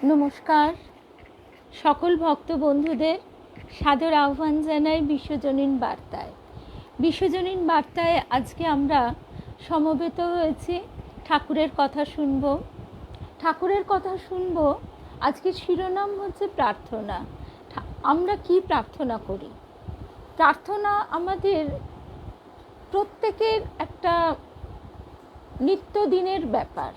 নমস্কার, সকল ভক্ত বন্ধুদের সাদর আহ্বান জানাই বিশ্বজনীন বার্তায়। বিশ্বজনীন বার্তায় আজকে আমরা সমবেত হয়েছি, ঠাকুরের কথা শুনব। ঠাকুরের কথা শুনব। আজকে শিরোনাম হচ্ছে প্রার্থনা। আমরা কি প্রার্থনা করি? প্রার্থনা আমাদের প্রত্যেকের একটা নিত্যদিনের ব্যাপার।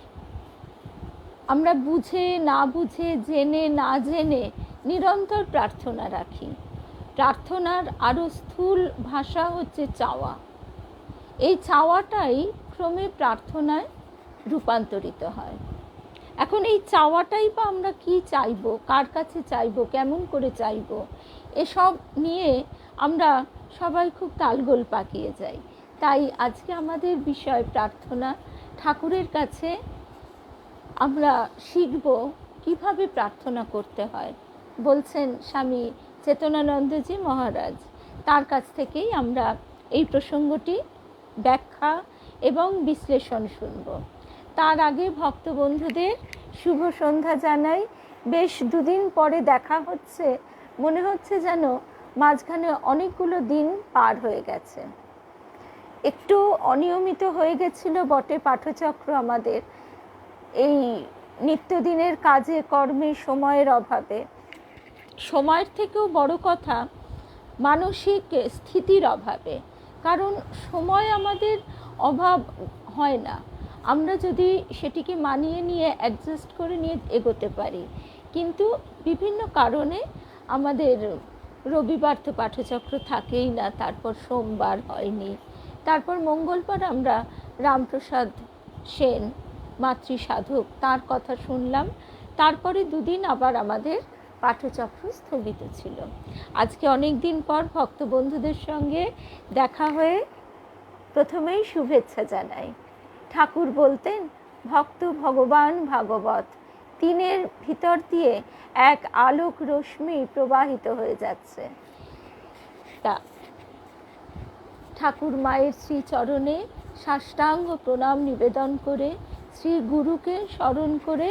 আমরা বুঝে না বুঝে, জেনে না জেনে নিরন্তর প্রার্থনা রাখি। প্রার্থনার আরও স্থূল ভাষা হচ্ছে চাওয়া। এই চাওয়াটাই ক্রমে প্রার্থনায় রূপান্তরিত হয়। এখন এই চাওয়াটাই বা আমরা কি চাইব, কার কাছে চাইব, কেমন করে চাইব, এসব নিয়ে আমরা সবাই খুব তালগোল পাকিয়ে যাই। তাই আজকে আমাদের বিষয় প্রার্থনা। ঠাকুরের কাছে আমরা শিখব কিভাবে প্রার্থনা করতে হয়। বলছেন স্বামী চেতনানন্দজি মহারাজ। তার কাছ থেকেই আমরা এই প্রসঙ্গটি ব্যাখ্যা এবং বিশ্লেষণ শুনব। তার আগে ভক্ত বন্ধুদের শুভ সন্ধ্যা জানাই। বেশ দুদিন পরে দেখা হচ্ছে, মনে হচ্ছে যেন মাঝখানে অনেকগুলো দিন পার হয়ে গেছে। একটু অনিয়মিত হয়ে গেছিল বটে পাঠচক্র আমাদের, এই নিত্যদিনের কাজে কর্মে সময়ের অভাবে। সময়ের থেকেও বড় কথা মানসিক স্থিতির অভাবে। কারণ সময় আমাদের অভাব হয় না, আমরা যদি সেটিকে মানিয়ে নিয়ে অ্যাডজাস্ট করে নিয়ে এগোতে পারি। কিন্তু বিভিন্ন কারণে আমাদের রবিবার তো পাঠচক্র থাকেই না, তারপর সোমবার হয়নি, তারপর মঙ্গলবার আমরা রামপ্রসাদ সেন মাতৃ সাধক তার কথা শুনলাম, তারপরে দুদিন আবার আমাদের পাঠচক্র স্থগিত ছিল। আজকে অনেক দিন পর ভক্ত বন্ধুদের সঙ্গে দেখা হয়ে প্রথমেই শুভেচ্ছা জানাই। ঠাকুর বলতেন, ভক্ত ভগবান ভাগবত, তিনের ভিতর দিয়ে এক আলোক রশ্মি প্রবাহিত হয়ে যাচ্ছে। তা ঠাকুর মায়ের শ্রীচরণে সাষ্টাঙ্গ প্রণাম নিবেদন করে, শ্রী গুরুকে স্মরণ করে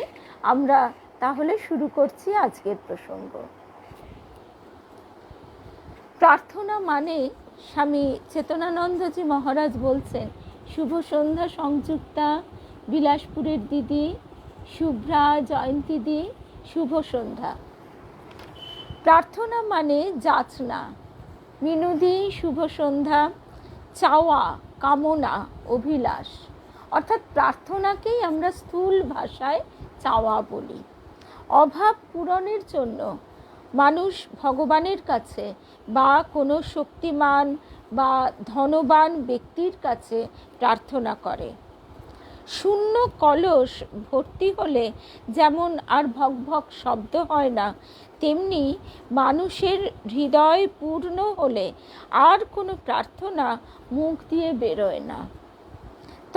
আমরা তাহলে শুরু করছি আজকের প্রসঙ্গ। প্রার্থনা মানে স্বামী চেতনানন্দজি মহারাজ বলছেন, শুভ সন্ধ্যা সংযুক্তা, বিলাসপুরের দিদি শুভ্রা, জয়ন্তীদি, শুভ সন্ধ্যা। প্রার্থনা মানে যাচনা। মিনুদি, শুভ সন্ধ্যা। চাওয়া, কামনা, অভিলাষ, অর্থাৎ প্রার্থনাকেই আমরা স্থূল ভাষায় চাওয়া বলি। অভাব পূরণের জন্য মানুষ ভগবানের কাছে বা কোনো শক্তিমান বা ধনবান ব্যক্তির কাছে প্রার্থনা করে। শূন্য কলস ভর্তি হলে যেমন আর ভক ভক শব্দ হয় না, তেমনি মানুষের হৃদয় পূর্ণ হলে আর কোনো প্রার্থনা মুখ দিয়ে বেরোয় না।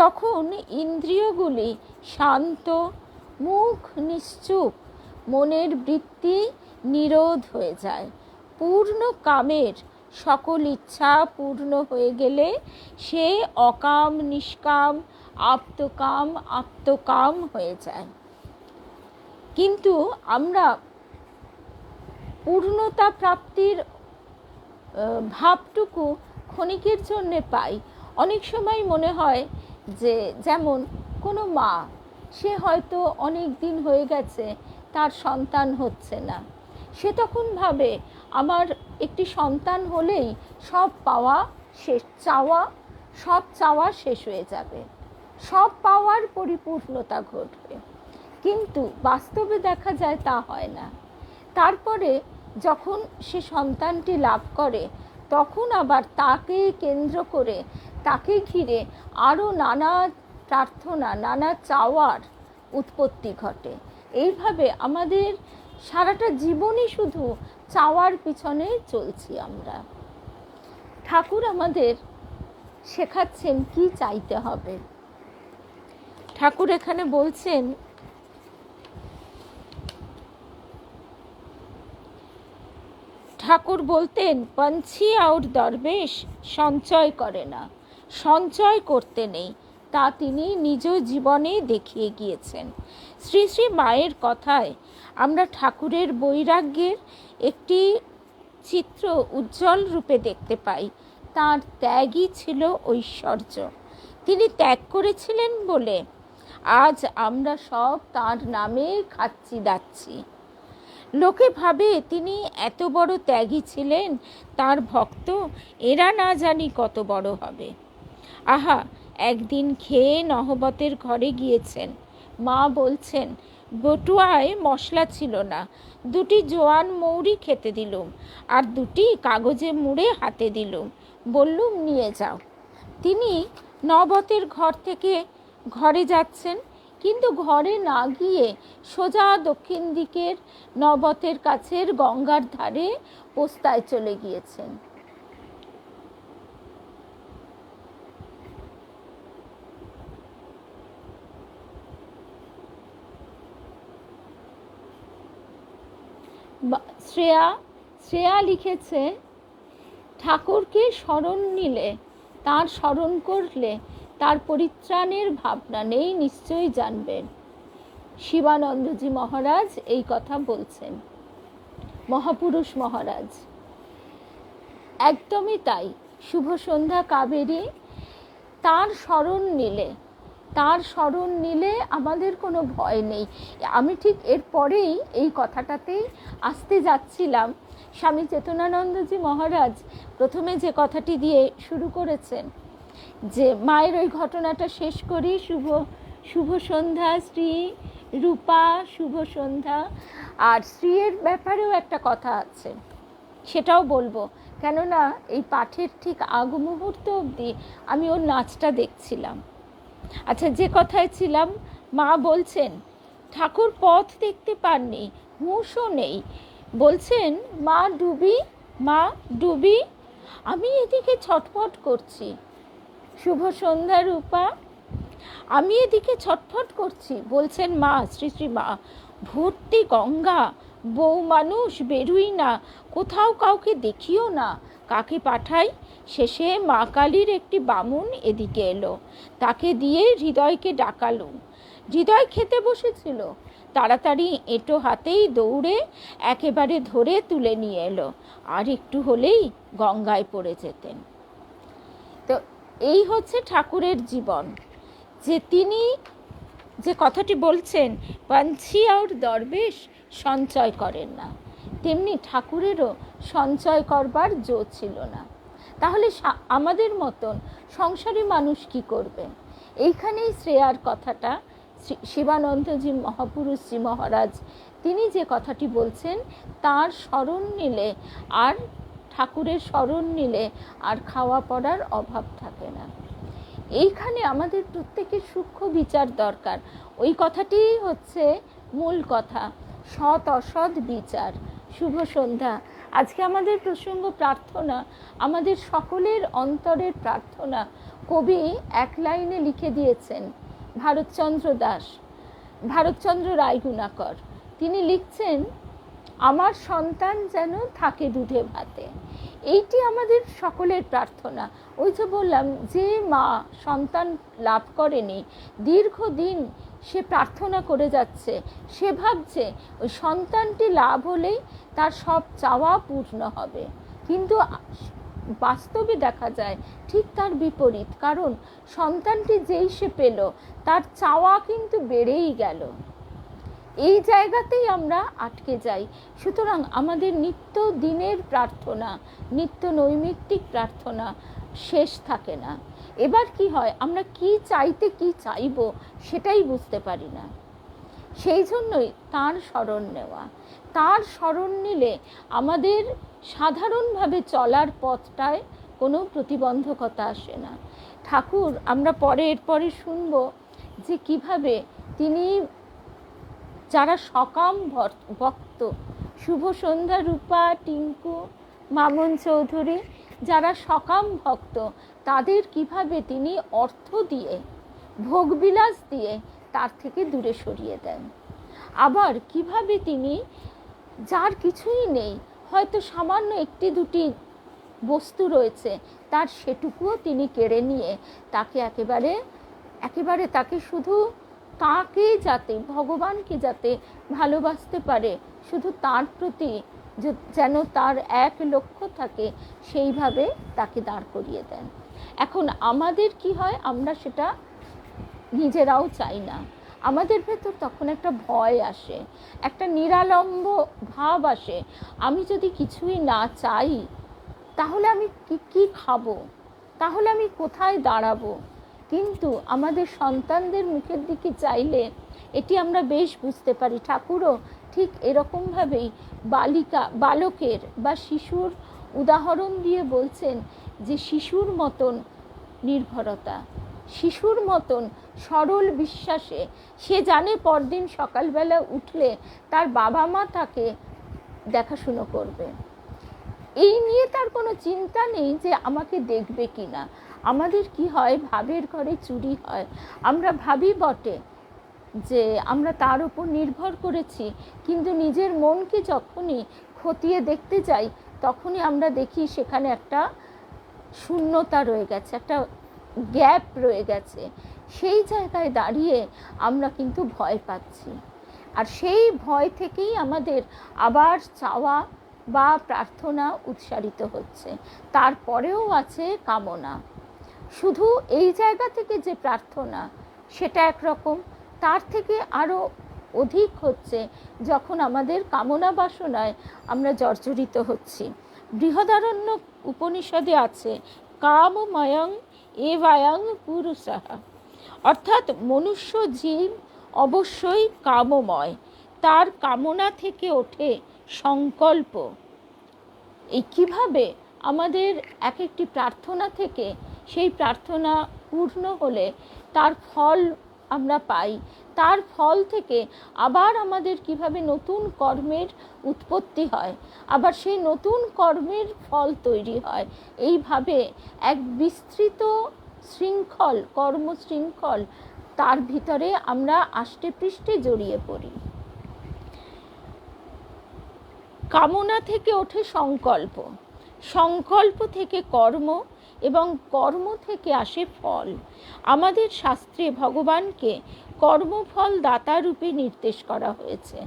তখন ইন্দ্রিয়গুলি শান্ত, মুখ নিশ্চুপ, মনের বৃত্তি নিরোধ হয়ে যায়। পূর্ণ কামের সকল ইচ্ছা পূর্ণ হয়ে গেলে সে অকাম নিষ্কাম, আপ্তকাম আপ্তকাম হয়ে যায়। কিন্তু আমরা পূর্ণতা প্রাপ্তির ভাবটুকু ক্ষণিকের জন্যে পাই। অনেক সময় মনে হয় যে, যেমন কোনো মা, সে হয়তো অনেক দিন হয়ে গেছে তার সন্তান হচ্ছে না, সে তখন ভাবে আমার একটি সন্তান হলেই সব পাওয়া শেষ, সব চাওয়া শেষ হয়ে যাবে, সব পাওয়ার পরিপূর্ণতা ঘটবে। কিন্তু বাস্তবে দেখা যায় তা হয় না। তারপরে যখন সে সন্তানটি লাভ করে, তখন আবার তাকে কেন্দ্র করে, তাকে ঘিরে আরও নানা প্রার্থনা, নানা চাওয়ার উৎপত্তি ঘটে। এইভাবে আমাদের সারাটা জীবনই শুধু চাওয়ার পিছনে চলছি আমরা। ঠাকুর আমাদের শেখাচ্ছেন কি চাইতে হবে। ঠাকুর এখানে বলছেন, ঠাকুর বলতেন, পঞ্ছি আর দরবেশ সঞ্চয় করে না, সঞ্চয় করতে নেই, তা তিনি নিজ জীবনে দেখিয়ে গিয়েছেন। শ্রী শ্রী মায়ের কথায় আমরা ঠাকুরের বৈরাগ্যের একটি চিত্র উজ্জ্বল রূপে দেখতে পাই। তার ত্যাগই ছিল ঐশ্বর্য। তিনি ত্যাগ করেছিলেন বলে আজ আমরা সব তার নামে খাচ্ছি দাচ্ছি। লোকে ভাবে তিনি এত বড় ত্যাগী ছিলেন, তার ভক্ত এরা না জানি কত বড় হবে। আহা, একদিন খেয়ে নহবতের ঘরে গিয়েছেন। মা বলছেন, বটুয়ায় মশলা ছিল না, 2টি জোয়ান মৌরি খেতে দিলুম, আর 2টি কাগজে মুড়ে হাতে দিলুম, বললুম নিয়ে যাও। তিনি নবতের ঘর থেকে ঘরে যাচ্ছেন, কিন্তু ঘরে না গিয়ে সোজা দক্ষিণ দিকের নবতের কাছের গঙ্গার ধারে পোস্তায় চলে গিয়েছেন। শ্রেয়া লিখেছে, ঠাকুরকে স্মরণ নিলে, তার স্মরণ করলে তার পরিত্রাণের ভাবনা নেই, নিশ্চয়ই জানবেন। শিবানন্দজি মহারাজ এই কথা বলছেন, মহাপুরুষ মহারাজ। একদমই তাই। শুভ সন্ধ্যা কাবেরী, তার স্মরণ নিলে আমাদের কোনো ভয় নেই। আমি ঠিক এরপরেই এই কথাটাতেই আসতে যাচ্ছিলাম। স্বামী চেতনানন্দজি মহারাজ প্রথমে যে কথাটি দিয়ে শুরু করেছেন, যে মায়ের ওই ঘটনাটা শেষ করি। শুভ সন্ধ্যা শ্রী রূপা, শুভ সন্ধ্যা। আর শ্রীয়ের ব্যাপারেও একটা কথা আছে, সেটাও বলবো, কেননা এই পাঠের ঠিক আগ মুহূর্ত অবধি আমি ওর নাচটা দেখছিলাম। আচ্ছা, যে কথায় ছিলাম, মা বলছেন ঠাকুর পথ দেখতে পাননি, হুঁশও নেই, বলছেন মা ডুবি। আমি এদিকে ছটফট করছি। শুভ সন্ধ্যা রূপা, আমি এদিকে ছটফট করছি, বলছেন মা, শ্রী শ্রী মা, ভর্তি গঙ্গা, বউ মানুষ, বেরুই না, কোথাও কাউকে দেখিও না, কাকে পাঠাই? শেষে মা কালীর একটি বামুন এদিকে এলো, তাকে দিয়ে হৃদয়কে ডাকালুম। হৃদয় খেতে বসেছিল, তাড়াতাড়ি এঁটো হাতেই দৌড়ে একেবারে ধরে তুলে নিয়ে এলো, আর একটু হলেই গঙ্গায় পড়ে যেতেন। তো এই হচ্ছে ঠাকুরের জীবন, যে তিনি যে কথাটি বলছেন, পাঞ্ছি আর দরবেশ সঞ্চয় করেন না, তেমনি ঠাকুরেরও সঞ্চয় করবার জো ছিল না। তাহলে আমাদের মতন সংসারী মানুষ কি করবেন? এইখানেই শ্রেয়ার কথাটা, শিবানন্দজি মহাপুরুষজি মহারাজ তিনি যে কথাটি বলছেন, তার স্মরণ নিলে আর ঠাকুরের স্মরণ নিলে আর খাওয়া পড়ার অভাব থাকে না। এইখানে আমাদের প্রত্যেকের সূক্ষ্ম বিচার দরকার। ওই কথাটি হচ্ছে মূল কথা, সৎ অসৎ বিচার। শুভ সন্ধ্যা। আজকে আমাদের প্রসঙ্গ প্রার্থনা, আমাদের সকলের অন্তরের প্রার্থনা। কবি এক লাইনে লিখে দিয়েছেন, ভারতচন্দ্র রায়গুণাকর। তিনি লিখছেন, আমার সন্তান যেন থাকে দুধে ভাতে। এইটি আমাদের সকলের প্রার্থনা। ওই যে বললাম, যে মা সন্তান লাভ করেনি, দীর্ঘদিন সে প্রার্থনা করে যাচ্ছে, সে ভাবছে ওই সন্তানটি লাভ হলেই তার সব চাওয়া পূর্ণ হবে, কিন্তু বাস্তবে দেখা যায় ঠিক তার বিপরীত। কারণ সন্তানটি যেই সে পেল, তার চাওয়া কিন্তু বেড়েই গেল। এই জায়গাতেই আমরা আটকে যাই। সুতরাং আমাদের নিত্য দিনের প্রার্থনা, নিত্য নৈমিত্তিক প্রার্থনা শেষ থাকে না। এবার কি হয়, আমরা কি চাইতে কি চাইব সেটাই বুঝতে পারি না। সেই জন্যই তার শরণ নেওয়া। তার শরণ নিলে আমাদের সাধারণভাবে চলার পথটায় কোনো প্রতিবন্ধকতা আসে না। ঠাকুর আমরা এরপরে শুনব যে কিভাবে তিনি যারা সকাম ভক্ত, শুভ সন্ধ্যা রূপা, টিঙ্কু, মামন চৌধুরী, যারা সকাম ভক্ত, তাদের কিভাবে তিনি অর্থ দিয়ে, ভোগবিলাস দিয়ে তার থেকে দূরে সরিয়ে দেন। আবার কিভাবে তিনি যার কিছুই নেই, হয়তো সামান্য একটি দুটি বস্তু রয়েছে, তার সেটুকুও তিনি কেড়ে নিয়ে তাকে একেবারে একেবারে তাকে শুধু তাকে যাতে, ভগবানকে যাতে ভালোবাসতে পারে, শুধু তার প্রতি যেন তার এক লক্ষ্য থাকে, সেইভাবে তাকে দাঁড় করিয়ে দেন। এখন আমাদের কি হয়, আমরা সেটা নিজেরাও চাই না। আমাদের ভেতর তখন একটা ভয় আসে, একটা নিরালম্ব ভাব আসে। আমি যদি কিছুই না চাই, তাহলে আমি কি খাবো, তাহলে আমি কোথায় দাঁড়াবো? কিন্তু আমাদের সন্তানদের মুখের দিকে চাইলে এটি আমরা বেশ বুঝতে পারি। ঠাকুরও ঠিক এরকমভাবেই বালকের বা শিশুর উদাহরণ দিয়ে বলছেন যে শিশুর মতন নির্ভরতা, শিশুর মতন সরল বিশ্বাসে সে জানে পরদিন সকালবেলা উঠলে তার বাবা মা তাকে দেখাশুনো করবে। এই নিয়ে তার কোনো চিন্তা নেই যে আমাকে দেখবে কি না। আমাদের কি হয়, ভাবের ঘরে চুরি হয়। আমরা ভাবি বটে যে আমরা তার উপর নির্ভর করেছি, কিন্তু নিজের মনকে যখনই খতিয়ে দেখতে যাই, তখনই আমরা দেখি সেখানে একটা শূন্যতা রয়ে গেছে, একটা গ্যাপ রয়ে গেছে। সেই জায়গায় দাঁড়িয়ে আমরা কিন্তু ভয় পাচ্ছি। আর সেই ভয় থেকেই আমাদের আবার চাওয়া বা প্রার্থনা উৎসারিত হচ্ছে। তারপরেও আছে কামনা। শুধু এই জায়গা থেকে যে প্রার্থনা, সেটা একরকম, তার থেকে আরও অধিক হচ্ছে যখন আমাদের কামনা বাসনায় আমরা জর্জরিত হচ্ছি। বৃহদারণ্যক উপনিষদে আছে কামময়ং এবায়ং পুরুষাঃ, অর্থাৎ মনুষ্য জীব অবশ্যই কামময়, তার কামনা থেকে ওঠে সংকল্প। এই কীভাবে আমাদের এক একটি প্রার্থনা থেকে সেই প্রার্থনা পূর্ণ হলে তার ফল আমরা পাই, তার ফল থেকে আবার আমাদের কিভাবে নতুন কর্মের উৎপত্তি হয়, আবার সেই নতুন কর্মের ফল তৈরি হয়। এইভাবে এক বিস্তৃত শৃঙ্খল, কর্মশৃঙ্খল, তার ভিতরে আমরা আষ্টে পৃষ্ঠে জড়িয়ে পড়ি। কামনা থেকে ওঠে সংকল্প, সংকল্প থেকে কর্ম, এবং কর্ম থেকে আসে ফল। আমাদের শাস্ত্রে ভগবানকে কর্মফল দাতা রূপে নির্দেশ করা হয়েছে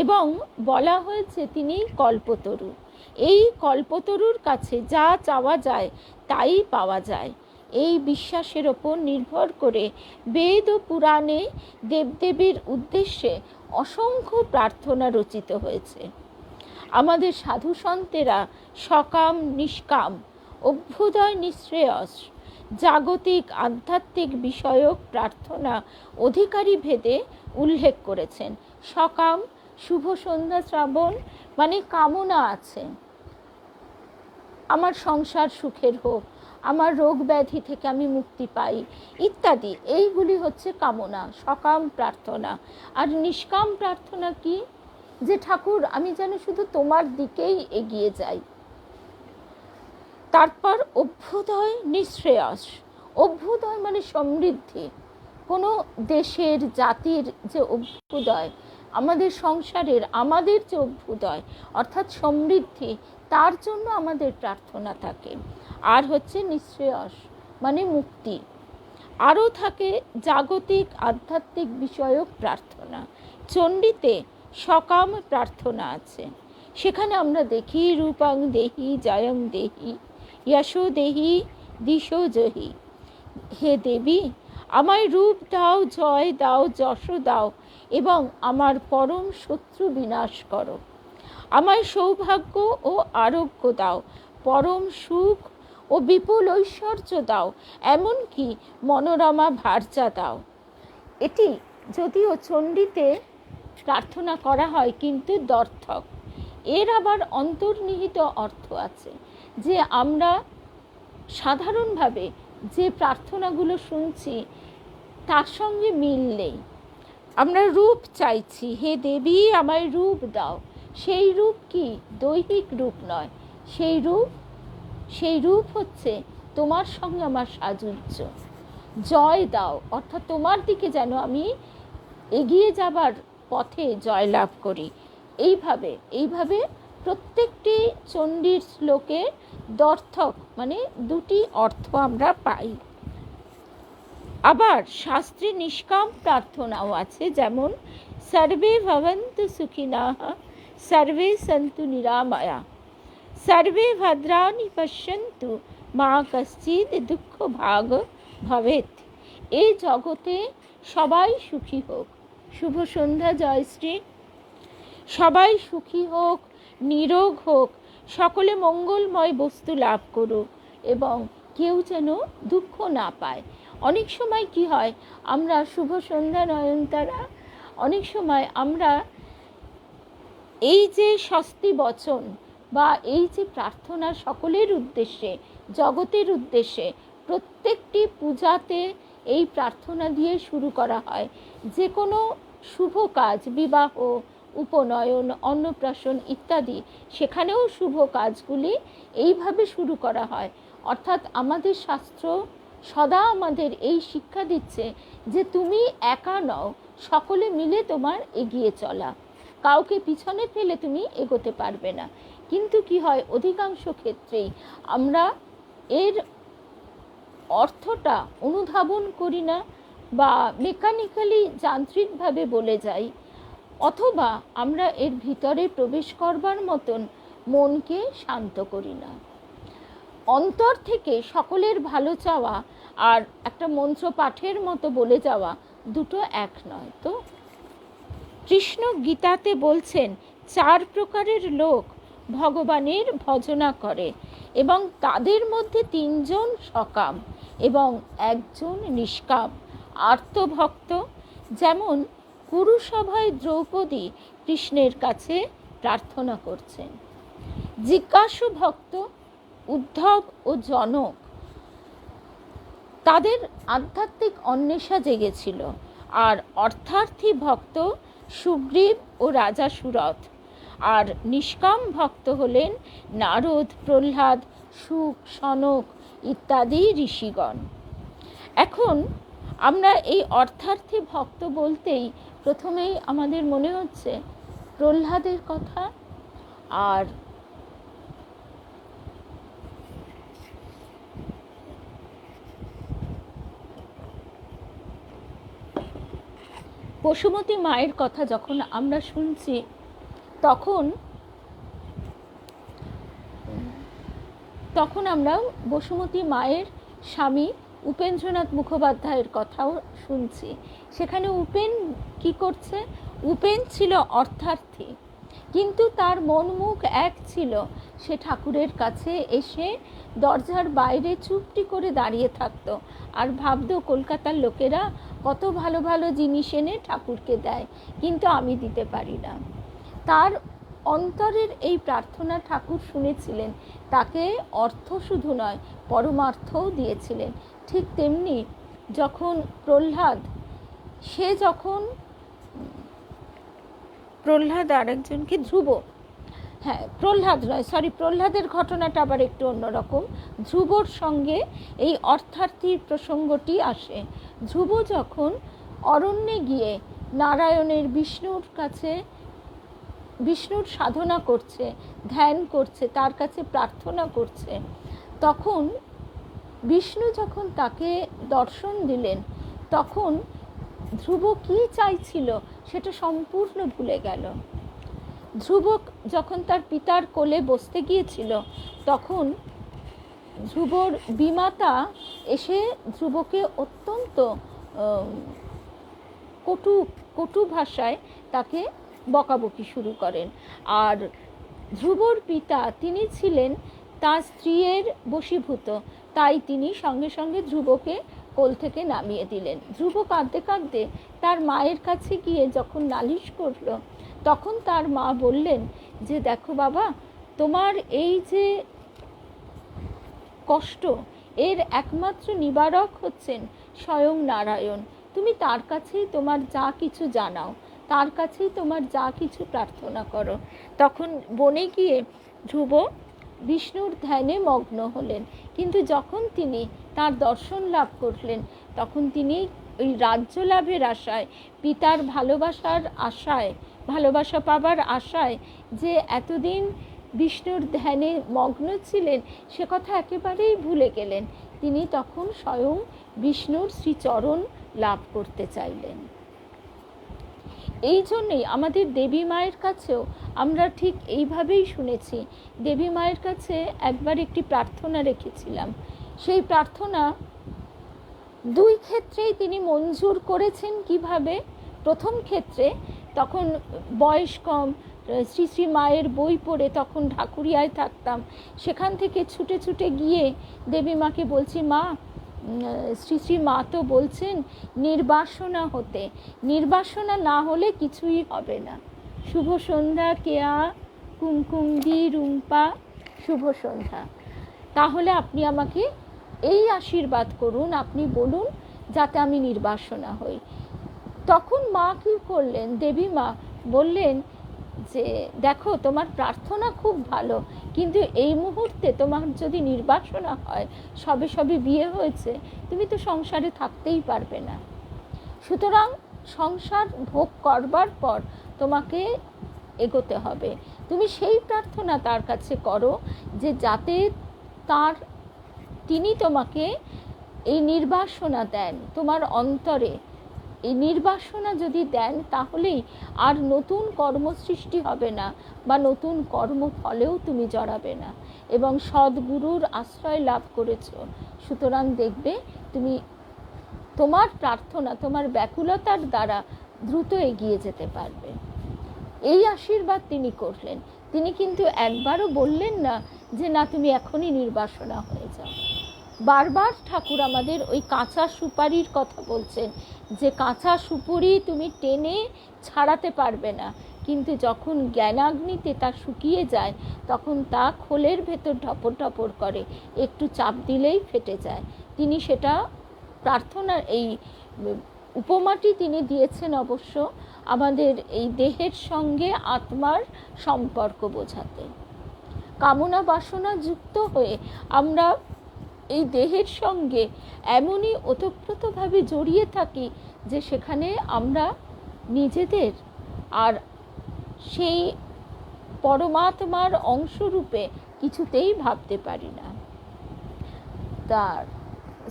এবং বলা হয়েছে তিনি কল্পতরু। এই কল্পতরুর কাছে যা চাওয়া যায় তাই পাওয়া যায়। এই বিশ্বাসের ওপর নির্ভর করে বেদ ও পুরাণে দেবদেবীর উদ্দেশ্যে অসংখ্য প্রার্থনা রচিত হয়েছে। আমাদের সাধু সন্তেরা সকাম নিষ্কাম, অভ্যুদয় নিঃশ্রেয়স, জাগতিক আধ্যাত্মিক বিষয়ক প্রার্থনা অধিকারী ভেদে উল্লেখ করেছেন। সকাম, শুভ সন্ধ্যা শ্রাবণ, মানে কামনা আছে, আমার সংসার সুখের হোক, আমার রোগ ব্যাধি থেকে আমি মুক্তি পাই ইত্যাদি, এইগুলি হচ্ছে কামনা, সকাম প্রার্থনা। আর নিষ্কাম প্রার্থনা কি? যে ঠাকুর আমি যেন শুধু তোমার দিকেই এগিয়ে যাই। তারপর অভ্যুদয় নিঃশ্রেয়স, অভ্যুদয় মানে সমৃদ্ধি, কোনো দেশের জাতির যে অভ্যুদয়, আমাদের সংসারের আমাদের যে অভ্যুদয় অর্থাৎ সমৃদ্ধি, তার জন্য আমাদের প্রার্থনা থাকে। আর হচ্ছে নিঃশ্রেয়স মানে মুক্তি। আরও থাকে জাগতিক আধ্যাত্মিক বিষয়ক প্রার্থনা। চণ্ডীতে সকাম প্রার্থনা আছে, সেখানে আমরা দেখি রূপাং দেহি জয়ং দেহি যশো দেহি দিশো জহি। হে দেবী, আমায় রূপ দাও, জয় দাও, যশ দাও এবং আমার পরম শত্রু বিনাশ করো। আমায় সৌভাগ্য ও আরোগ্য দাও, পরম সুখ ও বিপুল ঐশ্বর্য দাও, এমনকি মনোরমা ভার্যা দাও। এটি যদিও চণ্ডীতে প্রার্থনা করা হয় কিন্তু দ্ব্যর্থক। এর আবার অন্তর্নিহিত অর্থ আছে যে আমরা সাধারণভাবে যে প্রার্থনাগুলো শুনছি তার সঙ্গে মিল নেই। আমরা রূপ চাইছি, হে দেবী আমায় রূপ দাও। সেই রূপ কি? দৈহিক রূপ নয়, সেই রূপ হচ্ছে তোমার সঙ্গে আমার সাযুজ্য। জয় দাও, অর্থাৎ তোমার দিকে যেন আমি এগিয়ে যাবার পথে জয়লাভ করি। এইভাবে প্রত্যেকটি চণ্ডীর শ্লোকে দ্ব্যর্থক মানে দুটি অর্থ আমরা পাই। আবার শাস্ত্রে নিষ্কাম প্রার্থনাও আছে, যেমন সর্বে ভবন্তু সুখিনাঃ সর্বে সন্তু নিরাময়া সর্বে ভদ্রাণি পশ্যন্তু মা কশ্চিৎ দুঃখ ভাগ ভবেৎ। এই জগতে সবাই সুখী হোক। শুভ সন্ধ্যা জয়শ্রী। সবাই সুখী হোক, নিরোগ হোক, সকলে মঙ্গলময় বস্তু লাভ করুক এবং কেউ যেন দুঃখ না পায়। অনেক সময় কি হয়, আমরা শুভ সন্ধ্যা নয়নতারা, অনেক সময় আমরা এই যে স্বস্তি বচন বা এই যে প্রার্থনা সকলের উদ্দেশ্যে, জগতের উদ্দেশ্যে, প্রত্যেকটি পূজাতে এই প্রার্থনা দিয়ে শুরু করা হয়। যে কোনো শুভ কাজ, বিবাহ, উপনয়ন, অন্নপ্রাশন ইত্যাদি, সেখানেও শুভ কাজগুলি এইভাবে শুরু করা হয়। অর্থাৎ আমাদের শাস্ত্র সদা আমাদের এই শিক্ষা দিচ্ছে যে তুমি একা নও, সকলে মিলে তোমার এগিয়ে চলা, কাউকে পিছনে ফেলে তুমি এগোতে পারবে না। কিন্তু কি হয়, অধিকাংশ ক্ষেত্রেই আমরা এর অর্থটা অনুধাবন করি না বা মেকানিক্যালি যান্ত্রিকভাবে বলে যাই, অথবা আমরা এর ভিতরে প্রবেশ করবার মতন মনকে শান্ত করি না। অন্তর থেকে সকলের ভালো চাওয়া আর একটা মন্ত্র পাঠের মতো বলে যাওয়া দুটো এক নয়। তো কৃষ্ণ গীতাতে বলছেন 4 প্রকারের লোক ভগবানের ভজনা করে এবং তাদের মধ্যে 3 জন সকাম এবং 1 জন নিষ্কাম আর্তভক্ত। যেমন কুরুসভায় দ্রৌপদী কৃষ্ণের কাছে প্রার্থনা করছেন, জিজ্ঞাসু ভক্ত উদ্ধব ও জনক, তাদের আধ্যাত্মিক অন্বেষা জেগেছিল। আর অর্থার্থী ভক্ত সুগ্রীব ও রাজা সুরথ। আর নিষ্কাম ভক্ত হলেন নারদ, প্রহ্লাদ, শুক, সনক ইত্যাদি ঋষিগণ। এখন আমরা এই অর্থার্থী ভক্ত বলতেই প্রথমেই আমাদের মনে হচ্ছে প্রহ্লাদের কথা। আর বসুমতী মায়ের কথা যখন আমরা শুনছি, তখন আমরা বসুমতী মায়ের স্বামী উপেন্দ্রনাথ মুখোপাধ্যায়ের কথাও শুনছি। সেখানে উপেন কি করছে? উপেন ছিল অর্থার্থী, কিন্তু তার মন মুখ এক ছিল। সে ঠাকুরের কাছে এসে দরজার বাইরে চুপটি করে দাঁড়িয়ে থাকতো আর ভাবতো কলকাতার লোকেরা কত ভালো ভালো জিনিস এনে ঠাকুরকে দেয়, কিন্তু আমি দিতে পারি না। তার অন্তরের এই প্রার্থনা ঠাকুর শুনেছিলেন, তাকে অর্থ শুধু নয় পরমার্থও দিয়েছিলেন। ঠিক তেমনি যখন প্রহ্লাদ আর একজনকে প্রহ্লাদের ঘটনাটা আবার একটু অন্যরকম। ধ্রুবর সঙ্গে এই অর্থার্থীর প্রসঙ্গটি আসে। ধ্রুব যখন অরণ্যে গিয়ে নারায়ণের বিষ্ণুর সাধনা করছে, ধ্যান করছে, তার কাছে প্রার্থনা করছে, তখন বিষ্ণু যখন তাকে দর্শন দিলেন, তখন ধ্রুব কী চাইছিল সেটা সম্পূর্ণ ভুলে গেল। ধ্রুব যখন তার পিতার কোলে বসতে গিয়েছিল, তখন ধ্রুবর বিমাতা এসে ধ্রুবকে অত্যন্ত কটু ভাষায় তাকে বকাবকি শুরু করেন। আর ধ্রুবর পিতা তিনি ছিলেন তার স্ত্রীর বশীভূত, তাই তিনি সঙ্গে সঙ্গে ধ্রুবকে কোল থেকে নামিয়ে দিলেন। ধ্রুব কাঁদতে কাঁদতে তার মায়ের কাছে গিয়ে যখন নালিশ করল, তখন তার মা বললেন যে দেখো বাবা, তোমার এই যে কষ্ট, এর একমাত্র নিবারক হচ্ছেন স্বয়ং নারায়ণ। তুমি তার কাছেই তোমার যা কিছু জানাও, তার কাছেই তোমার যা কিছু প্রার্থনা করো। তখন বনে গিয়ে ধ্রুব বিষ্ণুর ধ্যানে মগ্ন হলেন। কিন্তু যখন তিনি তার দর্শন লাভ করলেন, তখন তিনি ওই রাজ্য লাভের আশায়, পিতার ভালোবাসা পাবার আশায় যে এতদিন বিষ্ণুর ধ্যানে মগ্ন ছিলেন, সে কথা একেবারেই ভুলে গেলেন। তিনি তখন স্বয়ং বিষ্ণুর শ্রীচরণ লাভ করতে চাইলেন। এই জন্যেই আমাদের দেবী মায়ের কাছেও আমরা ঠিক এইভাবেই শুনেছি। দেবী মায়ের কাছে একবার একটি প্রার্থনা রেখেছিলাম, সেই প্রার্থনা দুই ক্ষেত্রেই তিনি মঞ্জুর করেছেন। কিভাবে? প্রথম ক্ষেত্রে তখন বয়স কম, শ্রী শ্রী মায়ের বই পড়ে তখন ঢাকুরিয়ায় থাকতাম, সেখান থেকে ছুটে ছুটে গিয়ে দেবী মাকে বলছি, মা শ্রী শ্রী মা তো বলছেন নির্বাসনা হতে, নির্বাসনা না হলে কিছুই হবে না। শুভ সন্ধ্যা কেয়া কুমকুমদি রুম্পা, শুভ সন্ধ্যা। তাহলে আপনি আমাকে এই আশীর্বাদ করুন, আপনি বলুন যাতে আমি নির্বাসনা হই। তখন মা কী করলেন? দেবী মা বললেন যে দেখো, তোমার প্রার্থনা খুব ভালো, কিন্তু এই মুহূর্তে তোমার যদি নির্বাসনা হয়, সবে সবে বিয়ে হয়েছে, তুমি তো সংসারে থাকতেই পারবে না। সুতরাং সংসার ভোগ করবার পর তোমাকে এগোতে হবে। তুমি সেই প্রার্থনা তার কাছে করো যে যাতে তিনি তোমাকে এই নির্বাসনা দেন তোমার অন্তরে। এই নির্বাসনা যদি দেন, তাহলেই আর নতুন কর্ম সৃষ্টি হবে না বা নতুন কর্মফলেও তুমি জড়াবে না, এবং সদ্গুরুর আশ্রয় লাভ করেছ। সুতরাং দেখবে তুমি তোমার প্রার্থনা, তোমার ব্যাকুলতার দ্বারা দ্রুত এগিয়ে যেতে পারবে। এই আশীর্বাদ তিনি করলেন। তিনি কিন্তু একবারও বললেন না যে না, তুমি এখনই নির্বাসনা হয়ে যাও। বারবার ঠাকুর আমাদের ওই কাঁচা সুপারির কথা বলছেন, যে কাঁচা সুপুরি তুমি টেনে ছাড়াতে পারবে না, কিন্তু যখন জ্ঞানাগ্নিতে তা শুকিয়ে যায়, তখন তা খোলের ভেতর ঢপর ঢপর করে, একটু চাপ দিলেই ফেটে যায়। তিনি সেটা প্রার্থনার এই উপমাটি তিনি দিয়েছেন অবশ্য আমাদের এই দেহের সঙ্গে আত্মার সম্পর্ক বোঝাতে। কামনা বাসনা যুক্ত হয়ে আমরা এই দেহের সঙ্গে এমনই ওতপ্রোতভাবে জড়িয়ে থাকি যে সেখানে আমরা নিজেদের আর সেই পরমাত্মার অংশরূপে কিছুতেই ভাবতে পারি না। তার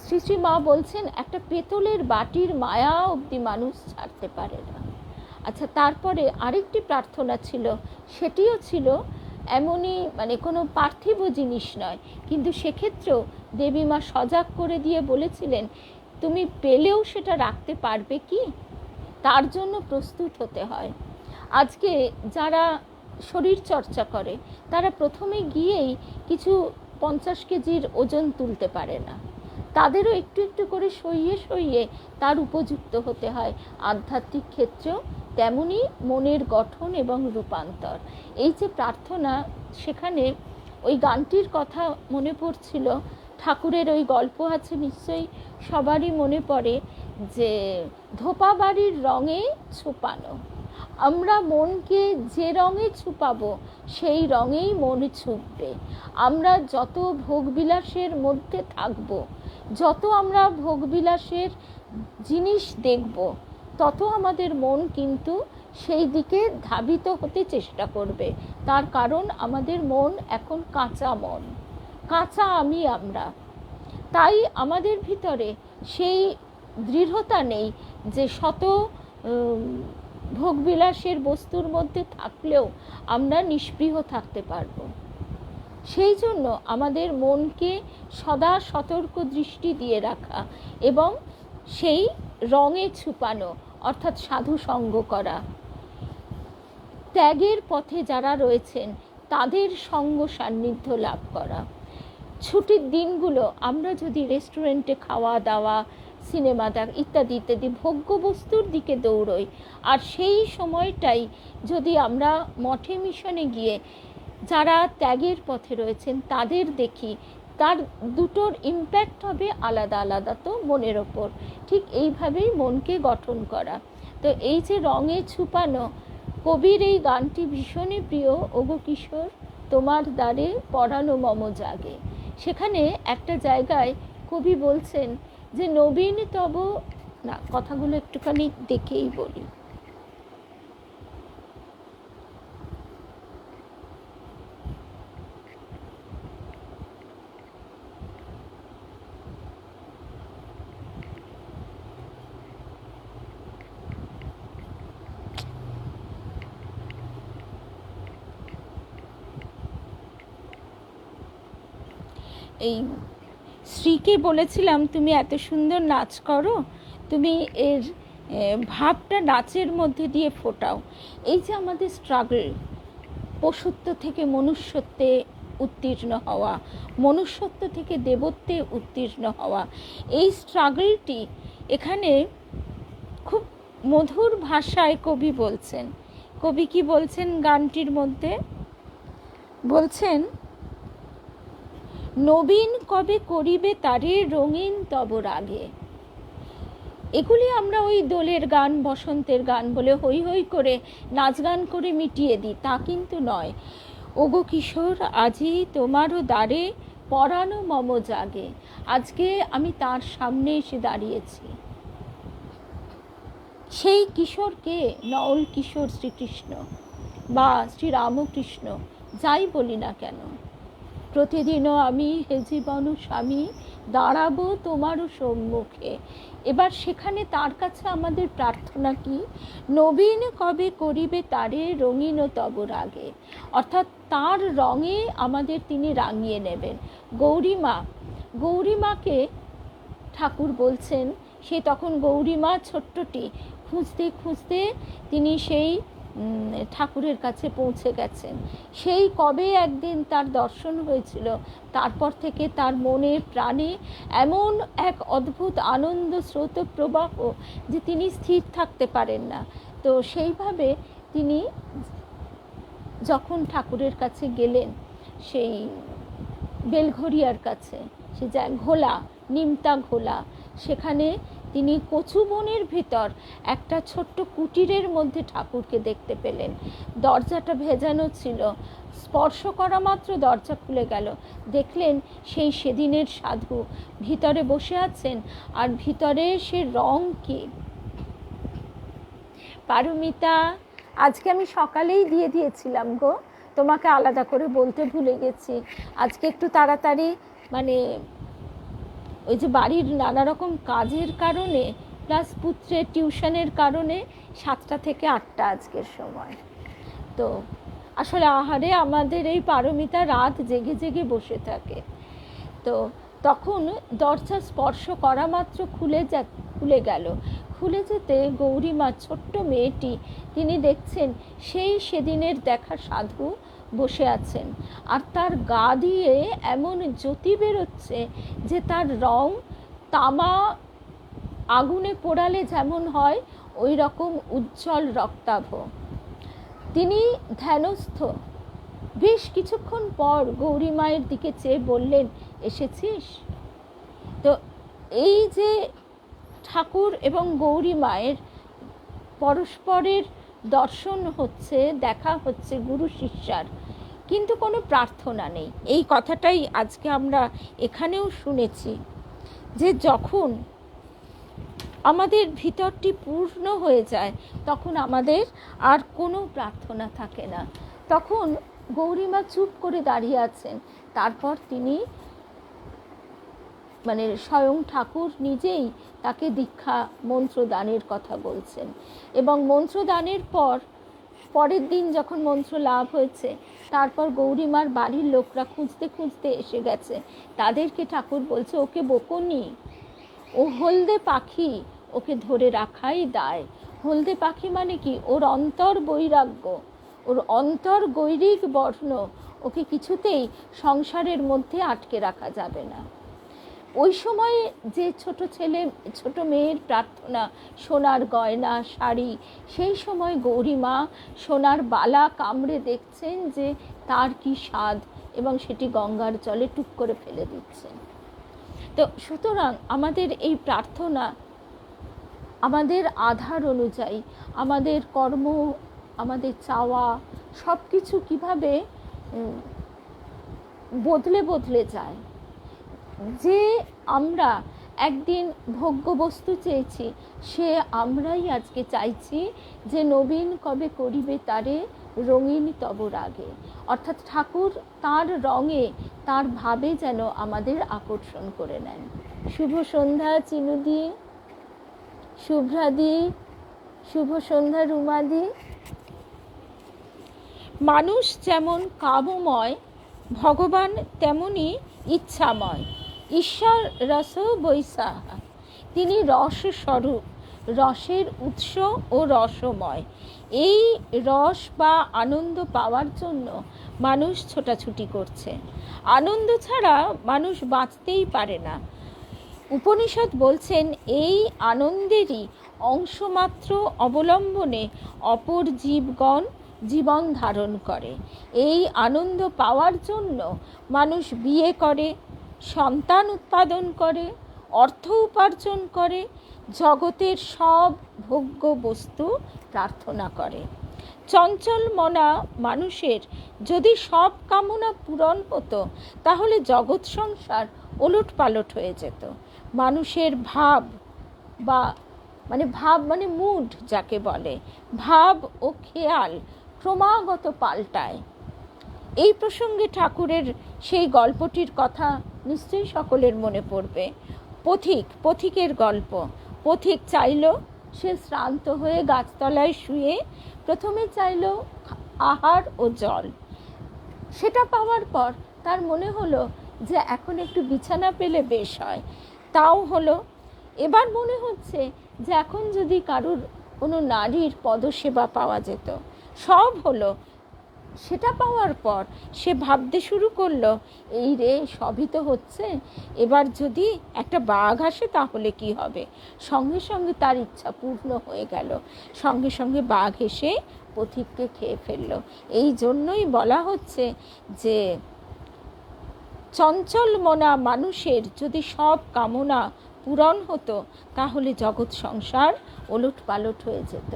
শ্রী শ্রী মা বলছেন, একটা পেতলের বাটির মায়া অবধি মানুষ ছাড়তে পারে না। আচ্ছা, তারপরে আরেকটি প্রার্থনা ছিল, সেটিও ছিল এমনই, মানে কোনো পার্থিব জিনিস নয়, কিন্তু সেক্ষেত্রেও দেবী মা সজাগ করে দিয়ে বলেছিলেন, তুমি পেলেও সেটা রাখতে পারবে কি, তার জন্য প্রস্তুত হতে হয়। আজকে যারা শরীর চর্চা করে, তারা প্রথমে গিয়েই কিছু 50 কেজির ওজন তুলতে পারে না। তাদেরও একটু একটু করে সইয়ে সইয়ে তার উপযুক্ত হতে হয়। আধ্যাত্মিক ক্ষেত্রেও তেমনি মনের গঠন এবং রূপান্তর। এই যে প্রার্থনা, সেখানে ওই গানটির কথা মনে পড়ছিল, ঠাকুরের ওই গল্প আছে নিশ্চয়ই সবারই মনে পড়ে, যে ধোপা বাড়ির রঙে ছুপানো। আমরা মনকে যে রঙে ছুপাবো সেই রঙেই মন ছুপবে। আমরা যত ভোগবিলাসের মধ্যে থাকব, যত আমরা ভোগবিলাসের জিনিস দেখব, তত আমাদের মন কিন্তু সেই দিকে ধাবিত হতে চেষ্টা করবে। তার কারণ আমাদের মন এখন কাঁচা মন, কাঁচা আমরা। তাই আমাদের ভিতরে সেই দৃঢ়তা নেই যে শত ভোগবিলাসের বস্তুর মধ্যে থাকলেও আমরা নিষ্পৃহ থাকতে পারব। সেই জন্য আমাদের মনকে সদা সতর্ক দৃষ্টি দিয়ে রাখা এবং সেই রঙে ছুপানো, অর্থাৎ সাধু সঙ্গ করা। ত্যাগের পথে যারা রয়েছেন তাদের সঙ্গ সান্নিধ্য লাভ করা। ছুটির দিনগুলো আমরা যদি রেস্টুরেন্টে খাওয়া দাওয়া, সিনেমা দেখ ইত্যাদি ইত্যাদি ভোগ্য বস্তুর দিকে দৌড়ই, আর সেই সময়টাই যদি আমরা মঠে মিশনে গিয়ে যারা ত্যাগের পথে রয়েছেন তাদের দেখি, তার দুটোর ইম্প্যাক্ট হবে আলাদা আলাদা তো মনের ওপর। ঠিক এইভাবেই মনকে গঠন করা। তো এই যে রঙে ছুপানো, কবির এই গানটি ভীষণই প্রিয়, ওগো কিশোর তোমার দ্বারে পরানো মম জাগে। সেখানে একটা জায়গায় কবি বলছেন যে নবীন তব, না কথাগুলো একটুখানি দেখেই বলি। এই স্ত্রীকে বলেছিলাম তুমি এত সুন্দর নাচ করো, তুমি এর ভাবটা নাচের মধ্যে দিয়ে ফোটাও। এই যে আমাদের স্ট্রাগল, পশুত্ব থেকে মনুষ্যত্বে উত্তীর্ণ হওয়া, মনুষ্যত্ব থেকে দেবত্বে উত্তীর্ণ হওয়া, এই স্ট্রাগলটি এখানে খুব মধুর ভাষায় কবি বলছেন। কবি কি বলছেন গানটির মধ্যে? বলছেন, নবীন কবে করিবে তারে রঙিন তব রাগে। এগুলি আমরা ওই দোলের গান, বসন্তের গান বলে হই হই করে নাচ গান করে মিটিয়ে দিই, তা কিন্তু নয়। ওগো কিশোর আজি তোমারও দ্বারে পরানো মম জাগে। আজকে আমি তার সামনে এসে দাঁড়িয়েছি। সেই কিশোরকে, নওল কিশোর শ্রীকৃষ্ণ বা শ্রীরামকৃষ্ণ, যাই বলি না কেন, প্রতিদিনও আমি হে জীবন স্বামী দাঁড়াবো তোমারও সম্মুখে। এবার সেখানে তার কাছে আমাদের প্রার্থনা কি? নবীন কবে করিবে তারে রঙিন তব রাগে, অর্থাৎ তার রঙে আমাদের তিনি রাঙিয়ে নেবেন। গৌরীমা, গৌরীমাকে ঠাকুর বলছেন, সে তখন গৌরীমা ছোট্টটি, খুঁজতে খুঁজতে তিনি সেই ঠাকুরের কাছে পৌঁছে গেছেন। সেই কবে একদিন তার দর্শন হয়েছিল, তারপর থেকে তার মনের প্রাণে এমন এক অদ্ভুত আনন্দ স্রোত প্রবাহ যে তিনি স্থির থাকতে পারেন না। তো সেইভাবে তিনি যখন ঠাকুরের কাছে গেলেন, সেই বেলঘরিয়ার কাছে, সে যা ঘোলা, নিমতা ঘোলা, সেখানে তিনি কচু বনের ভিতর একটা ছোট্ট কুটিরের মধ্যে ঠাকুরকে দেখতে পেলেন। দরজাটা ভেজানো ছিল, স্পর্শ করা মাত্র দরজা খুলে গেল। দেখলেন সেই সেদিনের সাধু ভিতরে বসে আছেন, আর ভিতরে সে রং কি! পারমিতা, আজকে আমি সকালেই দিয়ে দিয়েছিলাম গো, তোমাকে আলাদা করে বলতে ভুলে গেছি। আজকে একটু তাড়াতাড়ি, মানে ওই যে বাড়ির নানা রকম কাজের কারণে প্লাস পুত্রের টিউশনের কারণে 7টা থেকে 8টা আজকের সময়। তো আসলে আহারে আমাদের এই পারমিতা রাত জেগে জেগে বসে থাকে। তো তখন দরজা স্পর্শ করা মাত্র খুলে গেল। খুলে যেতে গৌরীমা, ছোট্ট মেয়েটি, তিনি দেখছেন সেই সেদিনের দেখা সাধু বসে আছেন, আর তার গা দিয়ে এমন জ্যোতি বেরোচ্ছে যে তার রং তামা আগুনে পোড়ালে যেমন হয় ওই রকম উজ্জ্বল রক্তাভ। তিনি ধ্যানস্থ। বেশ কিছুক্ষণ পর গৌরী মায়ের দিকে চেয়ে বললেন, এসেছিস? তো এই যে ঠাকুর এবং গৌরী মায়ের পরস্পরের দর্শন হচ্ছে, দেখা হচ্ছে গুরু শিষ্যার, কিন্তু কোনো প্রার্থনা নেই। এই কথাটাই আজকে আমরা এখানেও শুনেছি, যে যখন আমাদের ভিতরটি পূর্ণ হয়ে যায় তখন আমাদের আর কোনো প্রার্থনা থাকে না। তখন গৌরীমা চুপ করে দাঁড়িয়ে আছেন। তারপর তিনি, মানে স্বয়ং ঠাকুর নিজেই তাকে দীক্ষা মন্ত্রদানের কথা বলছেন, এবং মন্ত্রদানের পরের দিন যখন মন্ত্র লাভ হয়েছে, তারপর গৌরীমার বাড়ির লোকরা খুঁজতে খুঁজতে এসে গেছে। তাদেরকে ঠাকুর বলছে, ওকে বকুনি, ও হলদে পাখি, ওকে ধরে রাখাই দায়। হলদে পাখি মানে কি? ওর অন্তর বৈরাগ্য, ওর অন্তর গৈরিক বর্ণ, ওকে কিছুতেই সংসারের মধ্যে আটকে রাখা যাবে না। ওই সময়ে যে ছোট ছেলে ছোট মেয়ের প্রার্থনা, সোনার গয়না, শাড়ি, সেই সময় গৌরীমা সোনার বালা কামড়ে দেখছেন যে তার কি স্বাদ, এবং সেটি গঙ্গার জলে টুক করে ফেলে দিচ্ছেন। তো সুতরাং আমাদের এই প্রার্থনা আমাদের আধার অনুযায়ী, আমাদের কর্ম, আমাদের চাওয়া, সব কিছু কীভাবে বদলে বদলে যায়। যে আমরা একদিন ভোগ্য বস্তু চেয়েছি, সে আমরাই আজকে চাইছি যে নবীন কবে করিবে তারে রঙিন তব রাগে। অর্থাৎ ঠাকুর তার রঙে, তার ভাবে যেন আমাদের আকর্ষণ করে নেন। শুভ সন্ধ্যা চিনুদি, শুভ্রাদি, শুভ সন্ধ্যা রুমাদি। মানুষ যেমন কামময়, ভগবান তেমনি ইচ্ছাময়। ঈশ্বর রস বৈসাহা, তিনি রস স্বরূপ, রসের উৎস ও রসময়। এই রস বা আনন্দ পাওয়ার জন্য মানুষ ছোটাছুটি করছে। আনন্দ ছাড়া মানুষ বাঁচতেই পারে না। উপনিষদ বলছেন এই আনন্দেরই অংশমাত্র অবলম্বনে অপর জীবগণ জীবন ধারণ করে। এই আনন্দ পাওয়ার জন্য মানুষ বিয়ে করে, সন্তান উৎপাদন করে, অর্থ উপার্জন করে, জগতের সব ভোগ্য বস্তু প্রার্থনা করে। চঞ্চল মনা মানুষের যদি সব কামনা পূরণ হতো তাহলে জগৎ সংসার ওলটপালট হয়ে যেত। মানুষের ভাব মানে মুড যাকে বলে, ভাব ও খেয়াল ক্রমাগত পাল্টায়। এই প্রসঙ্গে ঠাকুরের সেই গল্পটির কথা নিশ্চয়ই সকলের মনে পড়বে। পথিকের গল্প। পথিক চাইল, সে শ্রান্ত হয়ে গাছতলায় শুয়ে প্রথমে চাইল আহার ও জল। সেটা পাওয়ার পর তার মনে হলো যে এখন একটু বিছানা পেলে বেশ হয়, তাও হলো। এবার মনে হচ্ছে যে এখন যদি কারুর কোনো নারীর পদসেবা পাওয়া যেত, সব হলো। সেটা পাওয়ার পর সে ভাবতে শুরু করলো, এই রে সবই তো হচ্ছে, এবার যদি একটা বাঘ আসে তাহলে কি হবে। সঙ্গে সঙ্গে তার ইচ্ছা পূর্ণ হয়ে গেল, সঙ্গে সঙ্গে বাঘ এসে পথিককে খেয়ে ফেললো। এই জন্যই বলা হচ্ছে যে চঞ্চল মনা মানুষের যদি সব কামনা পূরণ হতো তাহলে জগৎ সংসার ওলটপালট হয়ে যেত।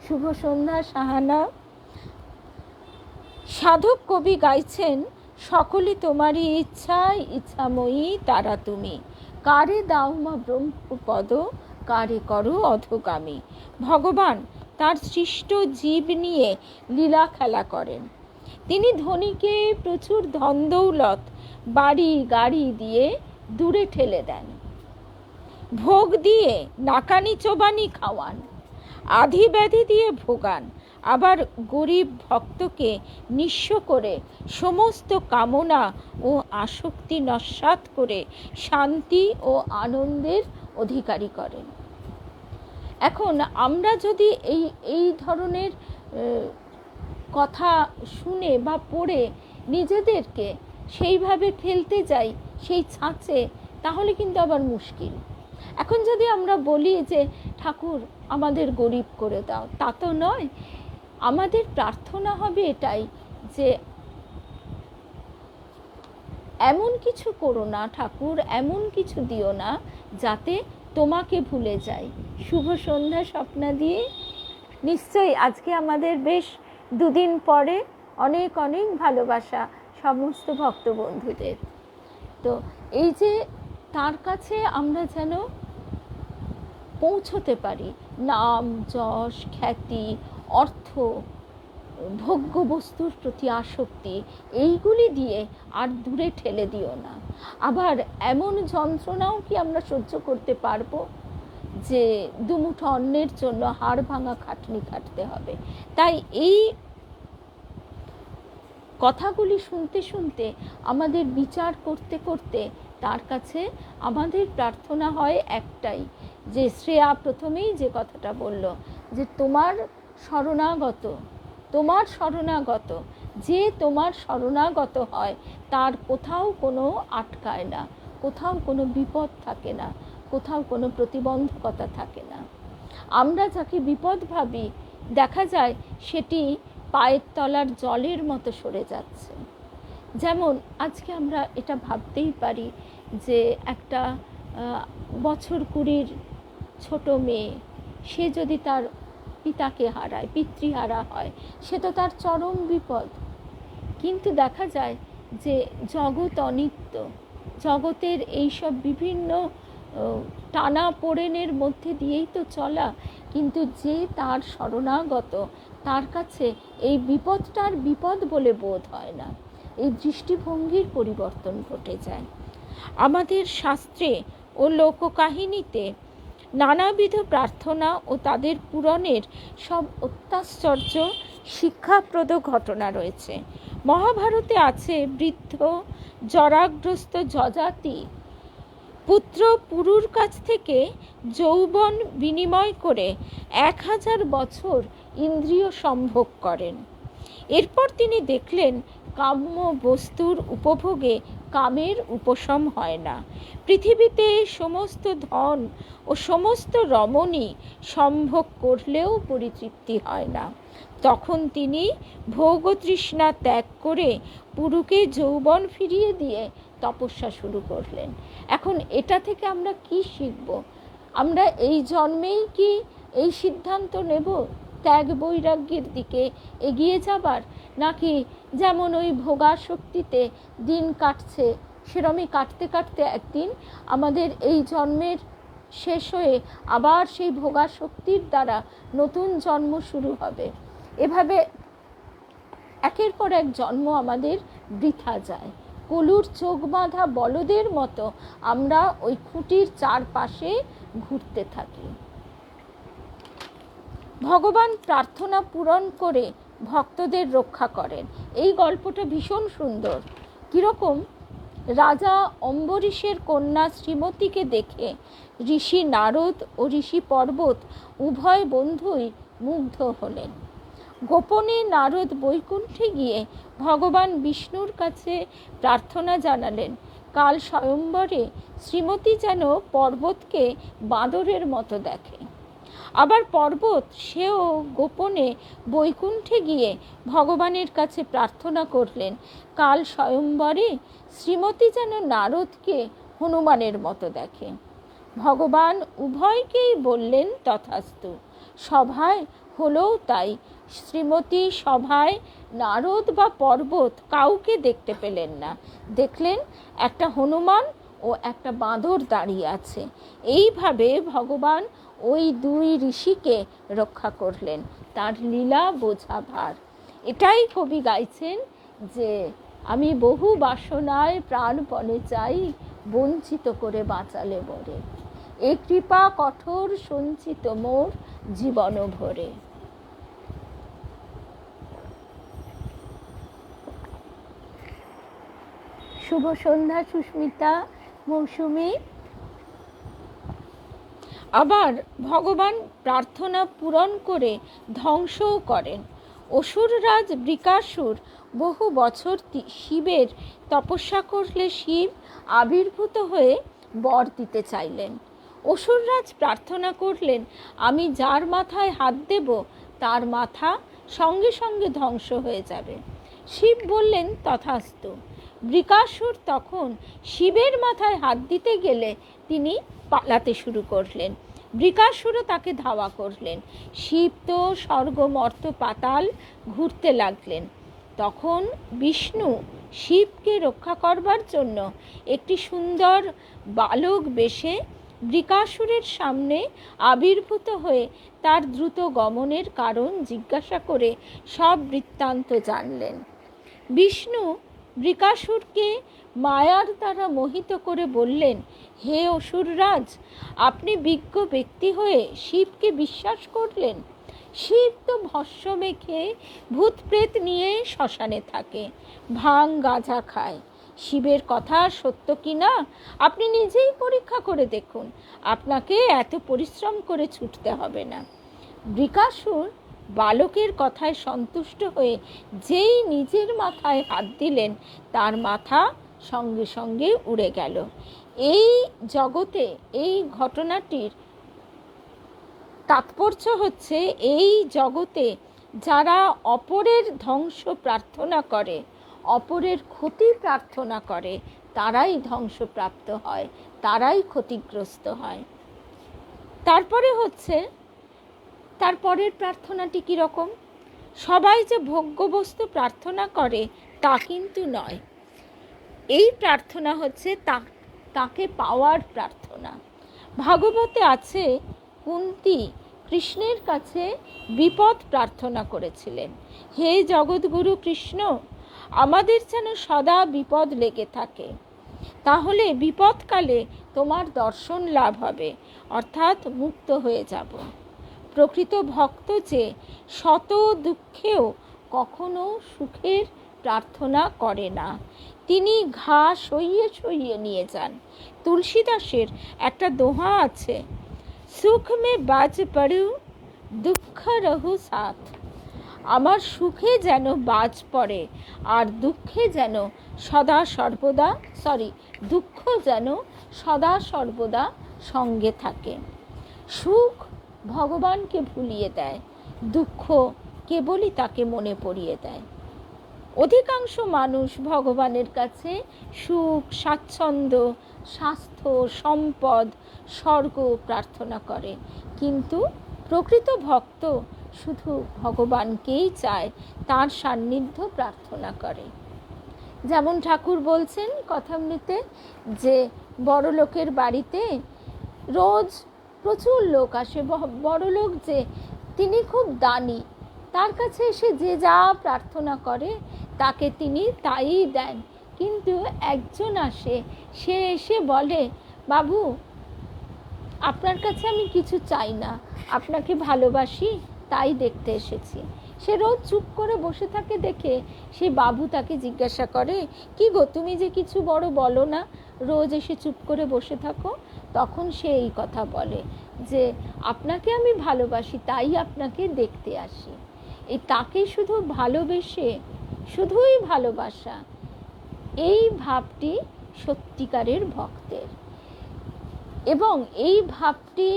শুভ সন্ধ্যা সাহানা। সাধক কবি গাইছেন, সকলই তোমারই ইচ্ছায় ইচ্ছাময়ী তারা তুমি, কারে দাও মা ব্রহ্মপদ, কারে করো অধোগামী। ভগবান তার সৃষ্ট জীব নিয়ে লীলা খেলা করেন। তিনি ধনীকে প্রচুর ধন দৌলত, বাড়ি গাড়ি দিয়ে দূরে ঠেলে দেন, ভোগ দিয়ে নাকানি চোবানি খাওয়ান, আধি ব্যাধি দিয়ে ভোগান, আবার গরিব ভক্তকে নিঃস্ব করে সমস্ত কামনা ও আসক্তি নস্যাৎ করে শান্তি ও আনন্দের অধিকারী করেন। এখন আমরা যদি এই ধরনের কথা শুনে বা পড়ে নিজেদেরকে সেইভাবে ফেলতে যাই সেই ছাঁচে, তাহলে কিন্তু আবার মুশকিল। এখন যদি আমরা বলি যে ঠাকুর আমাদের গরিব করে দাও, তা তো নয়। আমাদের প্রার্থনা হবে এটাই যে এমন কিছু করো না ঠাকুর, এমন কিছু দিও না যাতে তোমাকে ভুলে যাই। শুভ সন্ধ্যা স্বপ্না দিয়ে। নিশ্চয়ই আজকে আমাদের বেশ দুদিন পরে অনেক অনেক ভালোবাসা সমস্ত ভক্ত বন্ধুদের। তো এই যে তার কাছে আমরা যেন পৌঁছতে পারি, নাম যশ খ্যাতি অর্থ ভোগ্য বস্তুর প্রতি আসক্তি, এইগুলি দিয়ে আর দূরে ঠেলে দিও না। আবার এমন যন্ত্রণাও কি আমরা সহ্য করতে পারবো যে দুমুঠো অন্নের জন্য হাড় ভাঙা খাটনি কাটতে হবে? তাই এই কথাগুলি শুনতে শুনতে আমাদের বিচার করতে করতে তার কাছে আমাদের প্রার্থনা হয় একটাই, যে শ্রেয়া প্রথমেই যে কথাটা বলল যে তোমার শরণাগত যে তোমার শরণাগত হয় তার কোথাও কোনো আটকায় না, কোথাও কোনো বিপদ থাকে না, কোথাও কোনো প্রতিবন্ধকতা থাকে না। আমরা যাকে বিপদ ভাবি দেখা যায় সেটি পায়ের তলার জলের মতো সরে যাচ্ছে। যেমন আজকে আমরা এটা ভাবতেই পারি যে একটা বছর 20 ছোট মেয়ে, সে যদি তার পিতাকে হারায়, পিতৃহারা হয়, সে তো তার চরম বিপদ। কিন্তু দেখা যায় যে জগৎ অনিত্য, জগতের এইসব বিভিন্ন টানা পোড়েনের মধ্যে দিয়েই তো চলা, কিন্তু যে তার শরণাগত তার কাছে এই বিপদটার বিপদ বলে বোধ হয় না। এই দৃষ্টিভঙ্গির পরিবর্তন ঘটে যায়। আমাদের শাস্ত্রে ও লোককাহিনীতে নানাবিধ প্রার্থনা ও তাদের পূরণের সব অত্যাশ্চর্য শিক্ষাপ্রদ ঘটনা রয়েছে। মহাভারতে আছে বৃদ্ধ জরাগ্রস্ত যযাতি পুত্র পুরুর কাছ থেকে যৌবন বিনিময় করে 1000 বছর ইন্দ্রিয় সম্ভোগ করেন। এরপর তিনি দেখলেন কাম্য বস্তুর উপভোগে কামের উপশম হয় না। পৃথিবীতে সমস্ত ধন ও সমস্ত রমণী সম্ভোগ করলেও পরিতৃপ্তি হয় না। তখন তিনি ভোগতৃষ্ণা ত্যাগ করে পুরুকে যৌবন ফিরিয়ে দিয়ে তপস্যা শুরু করলেন। এখন এটা থেকে আমরা কি শিখব? আমরা এই জন্মেই কি এই সিদ্ধান্ত নেব ত্যাগ বৈরাগ্যের দিকে এগিয়ে যাবার, নাকি যেমন ওই ভোগাসক্তিতে দিন কাটছে সেরমই কাটতে কাটতে একদিন আমাদের এই জন্মের শেষ হয়ে আবার সেই ভোগাসক্তির দ্বারা নতুন জন্ম শুরু হবে? এভাবে একের পর এক জন্ম আমাদের বৃথা যায়। কলুর চোখ বাঁধা বলদের মতো আমরা ওই খুঁটির চারপাশে ঘুরতে থাকি। ভগবান প্রার্থনা পূরণ করে ভক্তদের রক্ষা করেন। এই গল্পটা ভীষণ সুন্দর। কীরকম? রাজা অম্বরীশের কন্যা শ্রীমতীকে দেখে ঋষি নারদ ও ঋষি পর্বত উভয় বন্ধুই মুগ্ধ হলেন। গোপনে নারদ বৈকুণ্ঠে গিয়ে ভগবান বিষ্ণুর কাছে প্রার্থনা জানালেন, কাল স্বয়ম্বরে শ্রীমতী যেন পর্বতকে বাঁদরের মতো দেখে। আবার পর্বত সেও গোপনে বৈকুণ্ঠে গিয়ে ভগবানের কাছে প্রার্থনা করলেন, কাল স্বয়ম্বরে শ্রীমতী যেন নারদকে হনুমানের মতো দেখে। ভগবান উভয়কেই বললেন তথাস্তু। সভায় হলেও তাই। শ্রীমতী সভায় নারদ বা পর্বত কাউকে দেখতে পেলেন না। দেখলেন একটা হনুমান ও একটা বাঁদর দাঁড়িয়ে আছে। এইভাবে ভগবান ওই দুই ঋষিকে রক্ষা করলেন। তার লীলা বোঝা ভার। এটাই কবি গাইছেন যে আমি বহু বাসনায় প্রাণপণে চাই, বঞ্চিত করে বাঁচালে মোরে। এ কৃপা কঠোর সঞ্চিত মোর জীবন ভরে। শুভ সন্ধ্যা সুস্মিতা, মৌসুমী। আবার ভগবান প্রার্থনা পূরণ করে ধ্বংসও করেন। অসুররাজ বৃকাসুর বহু বছর শিবের তপস্যা করলে শিব আবির্ভূত হয়ে বর দিতে চাইলেন। অসুররাজ প্রার্থনা করলেন, আমি যার মাথায় হাত দেব তার মাথা সঙ্গে সঙ্গে ধ্বংস হয়ে যাবে। শিব বললেন তথাস্তু। বৃকাসুর তখন শিবের মাথায় হাত দিতে গেলে তিনি পালাতে শুরু করলেন। বৃকাসুরও তাকে ধাওয়া করলেন। শিব তো স্বর্গ মর্ত পাতাল ঘুরতে লাগলেন। তখন বিষ্ণু শিবকে রক্ষা করবার জন্য একটি সুন্দর বালক বেশে বৃকাসুরের সামনে আবির্ভূত হয়ে তার দ্রুত গমনের কারণ জিজ্ঞাসা করে সব বৃত্তান্ত জানলেন। বিষ্ণু বৃকাসুরকে মায়ার দ্বারা মোহিত করে বললেন, হে অসুররাজ, আপনি বিজ্ঞ ব্যক্তি হয়ে শিবকে বিশ্বাস করলেন। শিব তো ভস্য মেখে ভূত প্রেত নিয়ে শ্মশানে থাকে, ভাং গাঁজা খায়। শিবের কথা সত্য কি না আপনি নিজেই পরীক্ষা করে দেখুন, আপনাকে এত পরিশ্রম করে ছুটতে হবে না। বৃকাসুর বালকের কথায় সন্তুষ্ট হয়ে যেই নিজের মাথায় হাত দিলেন তার মাথা সঙ্গে সঙ্গে উড়ে গেল। এই জগতে এই ঘটনাটির তাৎপর্য হচ্ছে, এই জগতে যারা অপরের ধ্বংস প্রার্থনা করে, অপরের ক্ষতি প্রার্থনা করে, তারাই ধ্বংসপ্রাপ্ত হয়, তারাই ক্ষতিগ্রস্ত হয়। তারপরে হচ্ছে তারপরের প্রার্থনাটি কীরকম? সবাই যে ভোগ্যবস্তু প্রার্থনা করে তা কিন্তু নয়। এই প্রার্থনা হচ্ছে তাকে পাওয়ার প্রার্থনা। ভাগবতে আছে কুন্তী কৃষ্ণের কাছে বিপদ প্রার্থনা করেছিলেন, হে জগৎগুরু কৃষ্ণ, আমাদের যেন সদা বিপদ লেগে থাকে, তাহলে বিপদকালে তোমার দর্শন লাভ হবে, অর্থাৎ মুক্ত হয়ে যাব। প্রকৃত ভক্ত যে শত দুঃখেও কখনো সুখের প্রার্থনা করে না, তিনি ঘা সইয়ে সইয়ে নিয়ে যান। তুলসীদাসের একটা দোহা আছে, সুখ মে বাজ পড়ু দুঃখ রহু সাথ। আমার সুখে যেন বাজ পড়ে আর দুঃখে যেন দুঃখ যেন সদা সর্বদা সঙ্গে থাকে। সুখ ভগবানকে ভুলিয়ে দেয়, দুঃখ কেবলই তাকে মনে পড়িয়ে দেয়। অধিকাংশ মানুষ ভগবানের কাছে সুখ, স্বাচ্ছন্দ্য, স্বাস্থ্য, সম্পদ, স্বর্গ প্রার্থনা করে, কিন্তু প্রকৃত ভক্ত শুধু ভগবানকেই চায়, তার সান্নিধ্য প্রার্থনা করে। যেমন ঠাকুর বলছেন কথামৃতে যে বড় লোকের বাড়িতে রোজ প্রচুর লোক আসে, বড় লোক যে তিনি খুব দানি, তার কাছে এসে যে যা প্রার্থনা করে তাকে তিনি তাই দেন। কিন্তু একজন আসে, সে এসে বলে, বাবু আপনার কাছে আমি কিছু চাই না, আপনাকে ভালোবাসি তাই দেখতে এসেছি। সে রোজ চুপ করে বসে থাকে দেখে সেই বাবু তাকে জিজ্ঞাসা করে, কি গো তুমি যে কিছু বড় বলো না, রোজ এসে চুপ করে বসে থাকো? তখন সে এই কথা বলে যে আপনাকে আমি ভালোবাসি তাই আপনাকে দেখতে আসি। এই তাকে শুধু ভালোবেসে, শুধুই ভালোবাসা, এই ভাবটি সত্যিকারের ভক্তের। এবং এই ভাবটি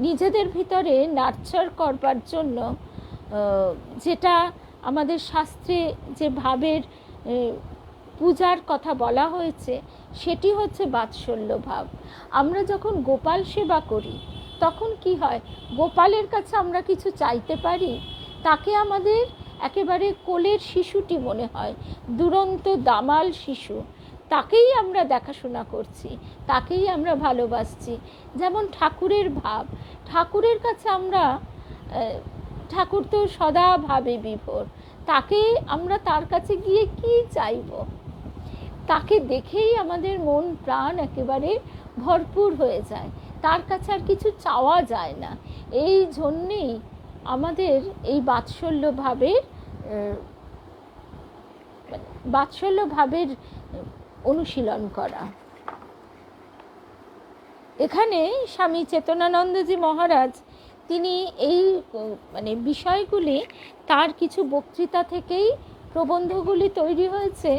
নিজেদের ভিতরে নার্চার করবার জন্য যেটা আমাদের শাস্ত্রে যে ভাবের পূজার কথা বলা হয়েছে সেটি হচ্ছে বাৎসল্য ভাব। আমরা যখন গোপাল সেবা করি তখন কি হয়, গোপালের কাছে আমরা কিছু চাইতে পারি, তাকে আমাদের একেবারে কোলের শিশুটি মনে হয়, দুরন্ত দামাল শিশু, তাকেই আমরা দেখাশোনা করছি, তাকেই আমরা ভালোবাসছি। যেমন ঠাকুরের ভাব, ঠাকুরের কাছে আমরা, ঠাকুর তো সদা ভাবে বিভোর, তাকে আমরা তার কাছে গিয়ে কি চাইব? তাকে দেখেই আমাদের মন প্রাণ একেবারে ভরপুর হয়ে যায়, তার কাছে আর কিছু চাওয়া যায় না। এই জন্যেই আমাদের এই বাৎসল্য ভাবের অনুশীলন করা। এখানে স্বামী চেতনানন্দজি মহারাজ তিনি এই বিষয়গুলি তার কিছু বক্তৃতা থেকেই প্রবন্ধগুলি তৈরি হয়েছে,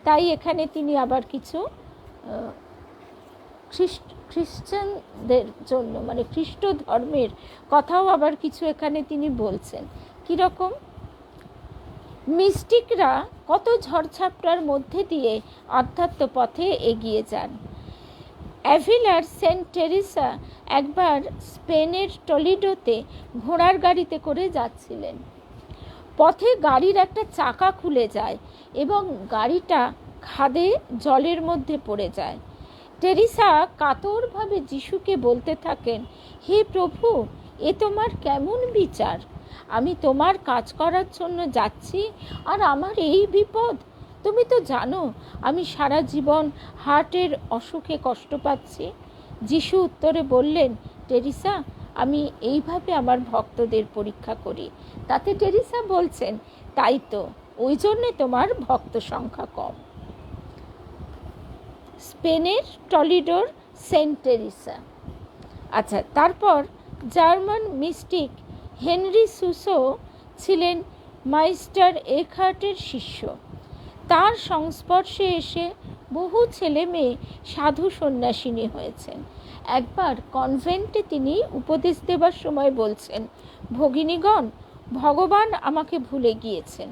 তাই এখানে তিনি আবার কিছু খ্রিস্টানদের জন্য খ্রিস্ট ধর্মের কথাও আবার কিছু এখানে তিনি বলছেন। কীরকম? মিস্টিকরা কত ঝড়ঝাপটার মধ্যে দিয়ে আধ্যাত্ম পথে এগিয়ে যান। অ্যাভিলার সেন্ট টেরিসা একবার স্পেনের টলিডোতে ঘোড়ার গাড়িতে করে যাচ্ছিলেন। পথে গাড়ির একটা চাকা খুলে যায় এবং গাড়িটা খাদে জলের মধ্যে পড়ে যায়। টেরিসা কাতরভাবে যিশুকে বলতে থাকেন, হে প্রভু, এ তোমার কেমন বিচার? আমি তোমার কাজ করার জন্য যাচ্ছি আর আমার এই বিপদ। তুমি তো জানো আমি সারা জীবন হার্টের অসুখে কষ্ট পাচ্ছি। যিশু উত্তরে বললেন, টেরিসা, আমি এইভাবে আমার ভক্তদের পরীক্ষা করি। তাতে টেরিসা বলছেন, তাই তো, ওই জন্যে তোমার ভক্ত সংখ্যা কম। স্পেনের টলিডোর সেন্ট টেরিসা। আচ্ছা, তারপর জার্মান মিস্টিক হেনরি সুসো ছিলেন মাইস্টার একহার্টের শিষ্য। তার সংস্পর্শে এসে বহু ছেলে মেয়ে সাধু সন্ন্যাসিনী হয়েছেন। একবার কনভেন্টে তিনি উপদেশ দেবার সময় বলছেন, ভগিনীগণ, ভগবান আমাকে ভুলে গিয়েছেন।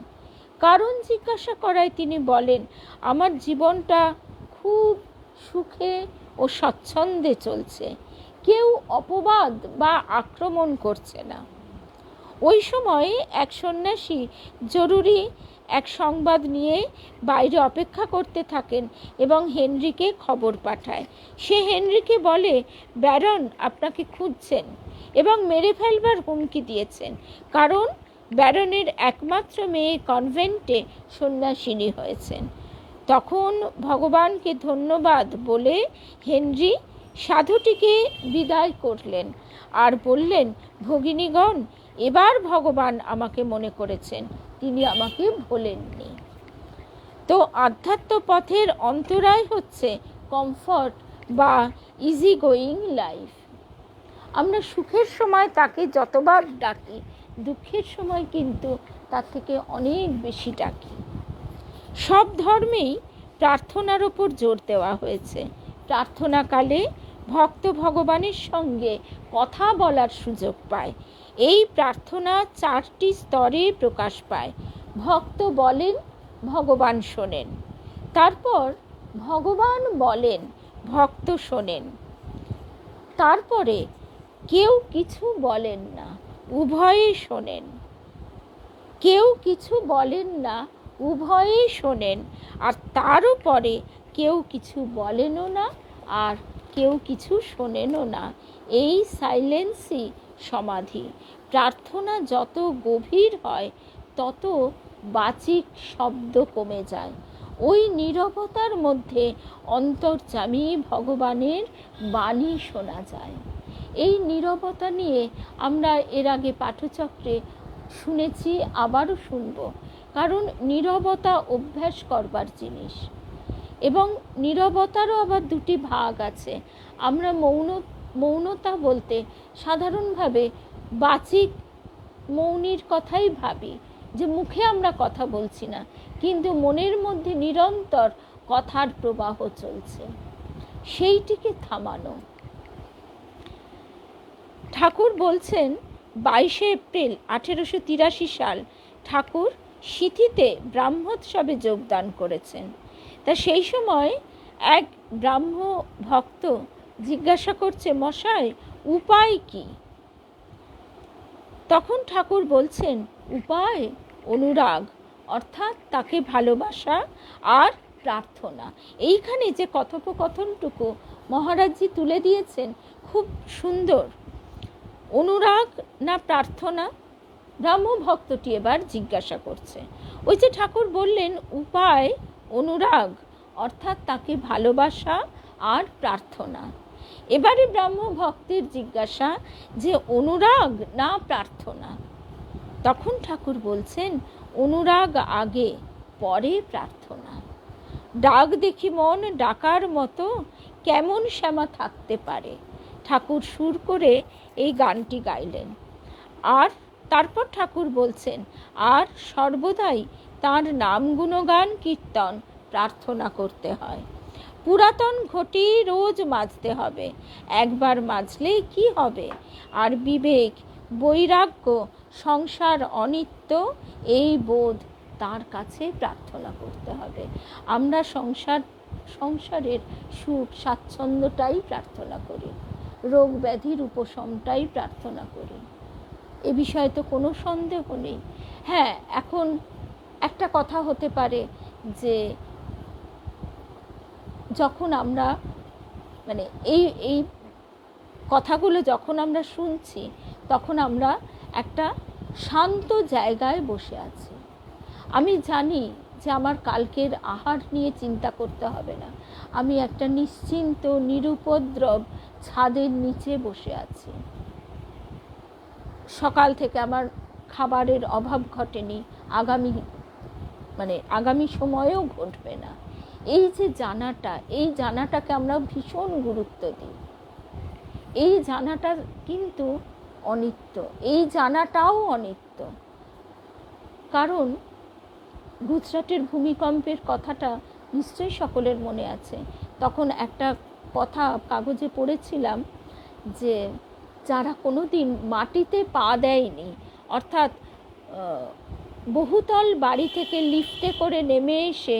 কারণ জিজ্ঞাসা করায় তিনি বলেন, আমার জীবনটা খুব সুখে ও স্বচ্ছন্দে চলছে, কেউ অপবাদ বা আক্রমণ করছে না। ওই সময় এক সন্ন্যাসী জরুরি এক সংবাদ নিয়ে বাইরে অপেক্ষা করতে থাকেন এবং হেনরিকে খবর পাঠায়। সে হেনরিকে বলে, ব্যারন আপনাকে খুঁজছেন এবং মেরে ফেলবার হুমকি দিয়েছেন, কারণ ব্যারনের একমাত্র মেয়ে কনভেন্টে সন্ন্যাসিনী হয়েছেন। তখন ভগবানকে ধন্যবাদ বলে হেনরি সাধুটিকে বিদায় করলেন আর বললেন, ভগিনীগণ, এবার ভগবান আমাকে মনে করেছেন, তিনি আমাকে ভোলেননি। তো আধ্যাত্ম পথের অন্তরায় হচ্ছে কমফর্ট বা ইজি গোয়িং লাইফ। আমরা সুখের সময় তাকে যতবার ডাকি, দুঃখের সময় কিন্তু তার থেকে অনেক বেশি ডাকি। সব ধর্মেই প্রার্থনার ওপর জোর দেওয়া হয়েছে। প্রার্থনাকালে ভক্ত ভগবানের সঙ্গে কথা বলার সুযোগ পায়। এই প্রার্থনা 4টি স্তরে প্রকাশ পায়। ভক্ত বলেন, ভগবান শোনেন। তারপর ভগবান বলেন, ভক্ত শোনেন। তারপরে কেউ কিছু বলেন না, উভয়েই শোনেন। কেউ কিছু বলেন না, উভয়েই শোনেন। আর তারও পরে কেউ কিছু বলেনও না, আর কেউ কিছু শোনেনও না। এই সাইলেন্সই সমাধি। প্রার্থনা যত গভীর হয় তত বাচিক শব্দ কমে যায়। ওই নীরবতার মধ্যে অন্তর্যামী ভগবানের বাণী শোনা যায়। এই নীরবতা নিয়ে আমরা এর আগে পাঠচক্রে শুনেছি, আবারও শুনব, কারণ নীরবতা অভ্যাস করবার জিনিস। এবং নীরবতারও আবার 2টি ভাগ আছে। আমরা মৌনতা বলতে সাধারণভাবে বাচিক মৌনির কথাই ভাবি, যে মুখে আমরা কথা বলছি না, কিন্তু মনের মধ্যে নিরন্তর কথার প্রবাহ চলছে, সেইটিকে থামানো। ঠাকুর বলছেন 22শে এপ্রিল 1883 সাল ঠাকুর সিথিতে ব্রাহ্মোৎসবে যোগদান করেছেন। তা সেই সময় এক ব্রাহ্ম ভক্ত জিজ্ঞাসা করছে, মশাই উপায় কি? তখন ঠাকুর বলছেন, উপায় অনুরাগ, অর্থাৎ তাকে ভালোবাসা আর প্রার্থনা। এইখানে যে কথোপকথনটুকু মহারাজজি তুলে দিয়েছেন খুব সুন্দর। অনুরাগ না প্রার্থনা? ব্রাহ্ম ভক্তটি এবার জিজ্ঞাসা করছে। ওই যে ঠাকুর বললেন উপায় অনুরাগ, অর্থাৎ তাকে ভালোবাসা আর প্রার্থনা। এবারে ব্রাহ্ম ভক্তের জিজ্ঞাসা যে অনুরাগ না প্রার্থনা? তখন ঠাকুর বলছেন অনুরাগ আগে, পরে প্রার্থনা। ডাক দেখি মন ডাকার মতো, কেমন শ্যামা থাকতে পারে। ঠাকুর সুর করে এই গানটি গাইলেন। আর তারপর ঠাকুর বলছেন, আর সর্বদাই তার নাম গুণগান কীর্তন প্রার্থনা করতে হয়। পুরাতন ঘটি রোজ মাজতে হবে, একবার মাজলেই কি হবে? আর বিবেক, বৈরাগ্য, সংসার অনিত্য, এই বোধ তার কাছে প্রার্থনা করতে হবে। আমরা সংসারের সুখ স্বাচ্ছন্দ্যটাই প্রার্থনা করি, রোগ ব্যাধির উপশমটাই প্রার্থনা করি, এ বিষয়ে তো কোনো সন্দেহ নেই। হ্যাঁ, এখন একটা কথা হতে পারে যে যখন আমরা এই কথাগুলো যখন আমরা শুনছি, তখন আমরা একটা শান্ত জায়গায় বসে আছি। আমি জানি যে আমার কালকের আহার নিয়ে চিন্তা করতে হবে না। আমি একটা নিশ্চিন্ত নিরুপদ্রব ছাদের নিচে বসে আছি। সকাল থেকে আমার খাবারের অভাব ঘটেনি, আগামী সময়েও ঘটবে না। এই যে জানাটা, এই জানাটাকে আমরা ভীষণ গুরুত্ব দিই। এই জানাটা কিন্তু অনিত্য, এই জানাটাও অনিত্য। কারণ গুজরাটের ভূমিকম্পের কথাটা নিশ্চয়ই সকলের মনে আছে। তখন একটা কথা কাগজে পড়েছিলাম যে যারা কোনো দিন মাটিতে পা দেয়নি, অর্থাৎ বহুতল বাড়ি থেকে লিফটে করে নেমে এসে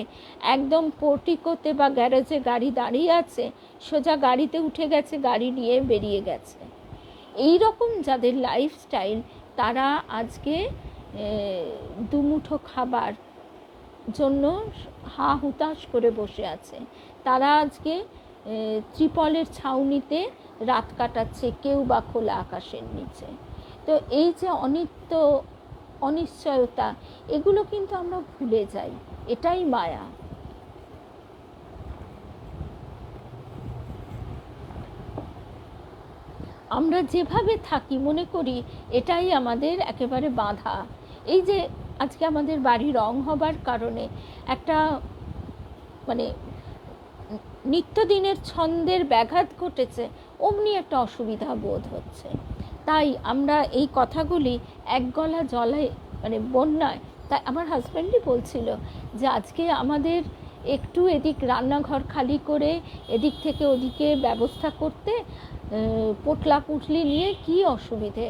একদম পোর্টিকোতে বা গ্যারেজে গাড়ি দাঁড়িয়ে আছে, সোজা গাড়িতে উঠে গেছে, গাড়ি নিয়ে বেরিয়ে গেছে, এই রকম যাদের লাইফস্টাইল, তারা আজকে দুমুঠো খাবার জন্য হা হুতাশ করে বসে আছে। তারা আজকে ত্রিপলের ছাউনিতে রাত কাটাচ্ছে, কেউ বা খোলা আকাশের নিচে। তো এই যে অনিত্য, অনিশ্চয়তা, এগুলো কিন্তু আমরা ভুলে যাই, এটাই মায়া। আমরা যেভাবে থাকি মনে করি এটাই আমাদের একেবারে বাধা। এই যে আজকে আমাদের বাড়ি রং হবার কারণে একটা মানে নিত্যদিনের ছন্দের ব্যাঘাত ঘটেছে, অমনি একটা অসুবিধা বোধ হচ্ছে। তাই আমরা এই কথাগুলি এক গলা জলে মানে বন্যায়, তাই আমার হাজব্যান্ডই বলছিল যে আজকে আমাদের একটু এদিক রান্নাঘর খালি করে এদিক থেকে ওদিকে ব্যবস্থা করতে পোটলা পুটলি নিয়ে কি অসুবিধে।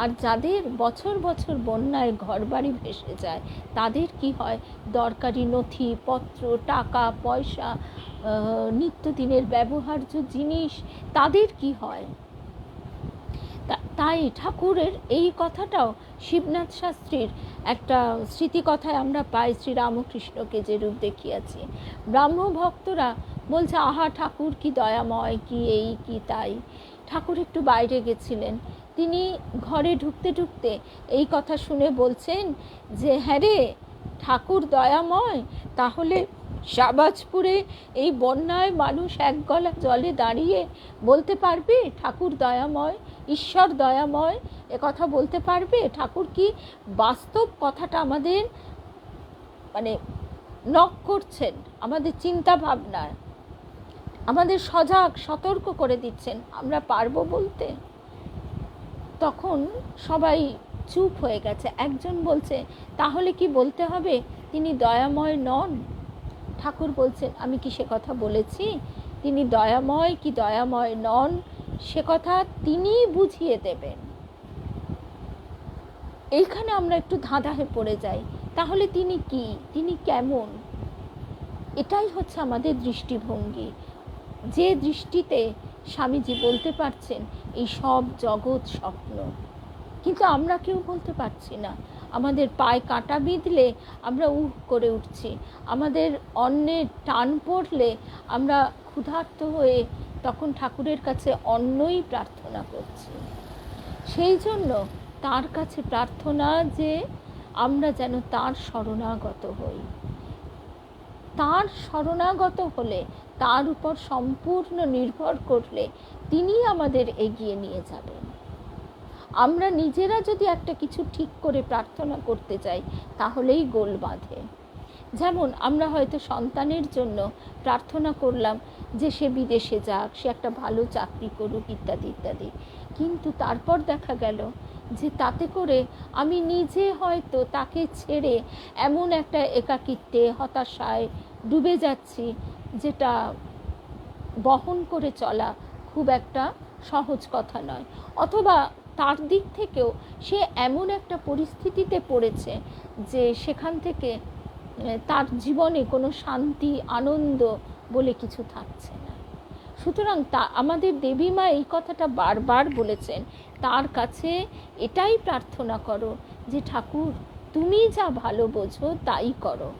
আর যাদের বছর বছর বন্যায় ঘরবাড়ি ভেসে যায় তাদের কি হয়, দরকারি নথিপত্র, টাকা পয়সা, নিত্যদিনের ব্যবহার্য জিনিস, তাদের কি হয়। তাই ঠাকুরের এই কথাটাও শিবনাথ শাস্ত্রীর একটা স্মৃতিকথায় আমরা পাই, শ্রীরামকৃষ্ণকে যে রূপ দেখিয়াছি। ব্রাহ্ম ভক্তরা বলছে আহা ঠাকুর কি দয়াময়, কি এই কি তাই। ঠাকুর একটু বাইরে গেছিলেন, তিনি ঘরে ঢুকতে ঢুকতে এই কথা শুনে বলছেন যে হ্যাঁ রে ঠাকুর দয়াময়, তাহলে শাহবাজপুরে এই বন্যায় মানুষ এক গলা জলে দাঁড়িয়ে বলতে পারবে ঠাকুর দয়াময়, ঈশ্বর দয়াময়, এ কথা বলতে পারবে? ঠাকুর কি বাস্তব কথাটা আমাদের মানে নক করছেন, আমাদের চিন্তা ভাবনায় আমাদের সজাগ সতর্ক করে দিচ্ছেন, আমরা পারবো বলতে? তখন সবাই চুপ হয়ে গেছে। একজন বলছে তাহলে কি বলতে হবে তিনি দয়াময় নন? ঠাকুর বলছেন আমি কি সে কথা বলেছি? তিনি দয়াময় কি দয়াময় নন সে কথা তিনিই বুঝিয়ে দেবেন। এইখানে আমরা একটু ধাঁধায় পড়ে যাই, তাহলে তিনি কি, তিনি কেমন? এটাই হচ্ছে আমাদের দৃষ্টিভঙ্গি, যে দৃষ্টিতে স্বামীজি বলতে পারছেন এই সব জগৎ স্বপ্ন। কিন্তু আমরা কেউ বলতে পারছি না। আমাদের পায়ে কাঁটা বিঁধলে আমরা উহ করে উঠছি, আমাদের অন্নের টান পড়লে আমরা ক্ষুধার্ত হয়ে তখন ঠাকুরের কাছে অন্নই প্রার্থনা করছি। সেই জন্য তার কাছে প্রার্থনা যে আমরা যেন তার শরণাগত হই। তার শরণাগত হলে, তার উপর সম্পূর্ণ নির্ভর করলে তিনি আমাদের এগিয়ে নিয়ে যাবেন। আমরা নিজেরা যদি একটা কিছু ঠিক করে প্রার্থনা করতে যাই তাহলেই গোল বাঁধে। যেমন আমরা হয়তো সন্তানের জন্য প্রার্থনা করলাম যে সে বিদেশে যাক, সে একটা ভালো চাকরি করুক ইত্যাদি ইত্যাদি, কিন্তু তারপর দেখা গেল যে তাতে করে আমি নিজে হয়তো তাকে ছেড়ে এমন একটা একাকিত্বে হতাশায় ডুবে যাচ্ছি যেটা বহন করে চলা খুব একটা সহজ কথা নয়। অথবা তার দিক থেকেও সে এমন একটা পরিস্থিতিতে পড়েছে যে সেখান থেকে তার জীবনে কোনো শান্তি আনন্দ বলে কিছু থাকছে না। সুতরাং আমাদের দেবী মা এই কথাটা বারবার বলেছেন, তার কাছে এটাই প্রার্থনা করো যে ঠাকুর তুমি যা ভালো বোঝো তাই করো।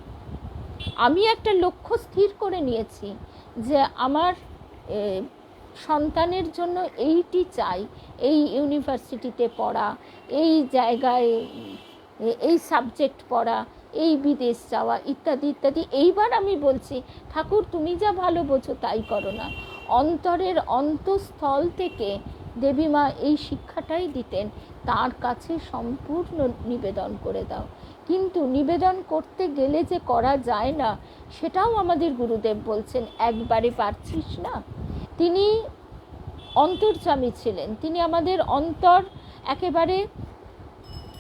আমি একটা লক্ষ্য স্থির করে নিয়েছি যে আমার সন্তানের জন্য এইটি চাই, এই ইউনিভার্সিটিতে পড়া, এই জায়গায় এই সাবজেক্ট পড়া, এই বিদেশ যাওয়া ইত্যাদি ইত্যাদি। এইবার আমি বলছি ঠাকুর তুমি যা ভালো বোঝো তাই করো না। অন্তরের অন্তঃস্থল থেকে দেবী মা এই শিক্ষাটাই দিতেন, তার কাছে সম্পূর্ণ নিবেদন করে দাও। কিন্তু নিবেদন করতে গেলে যে করা যায় না সেটাও আমাদের গুরুদেব বলছেন, একবারে পারছিস না। তিনি অন্তর্যামী ছিলেন, তিনি আমাদের অন্তর একেবারে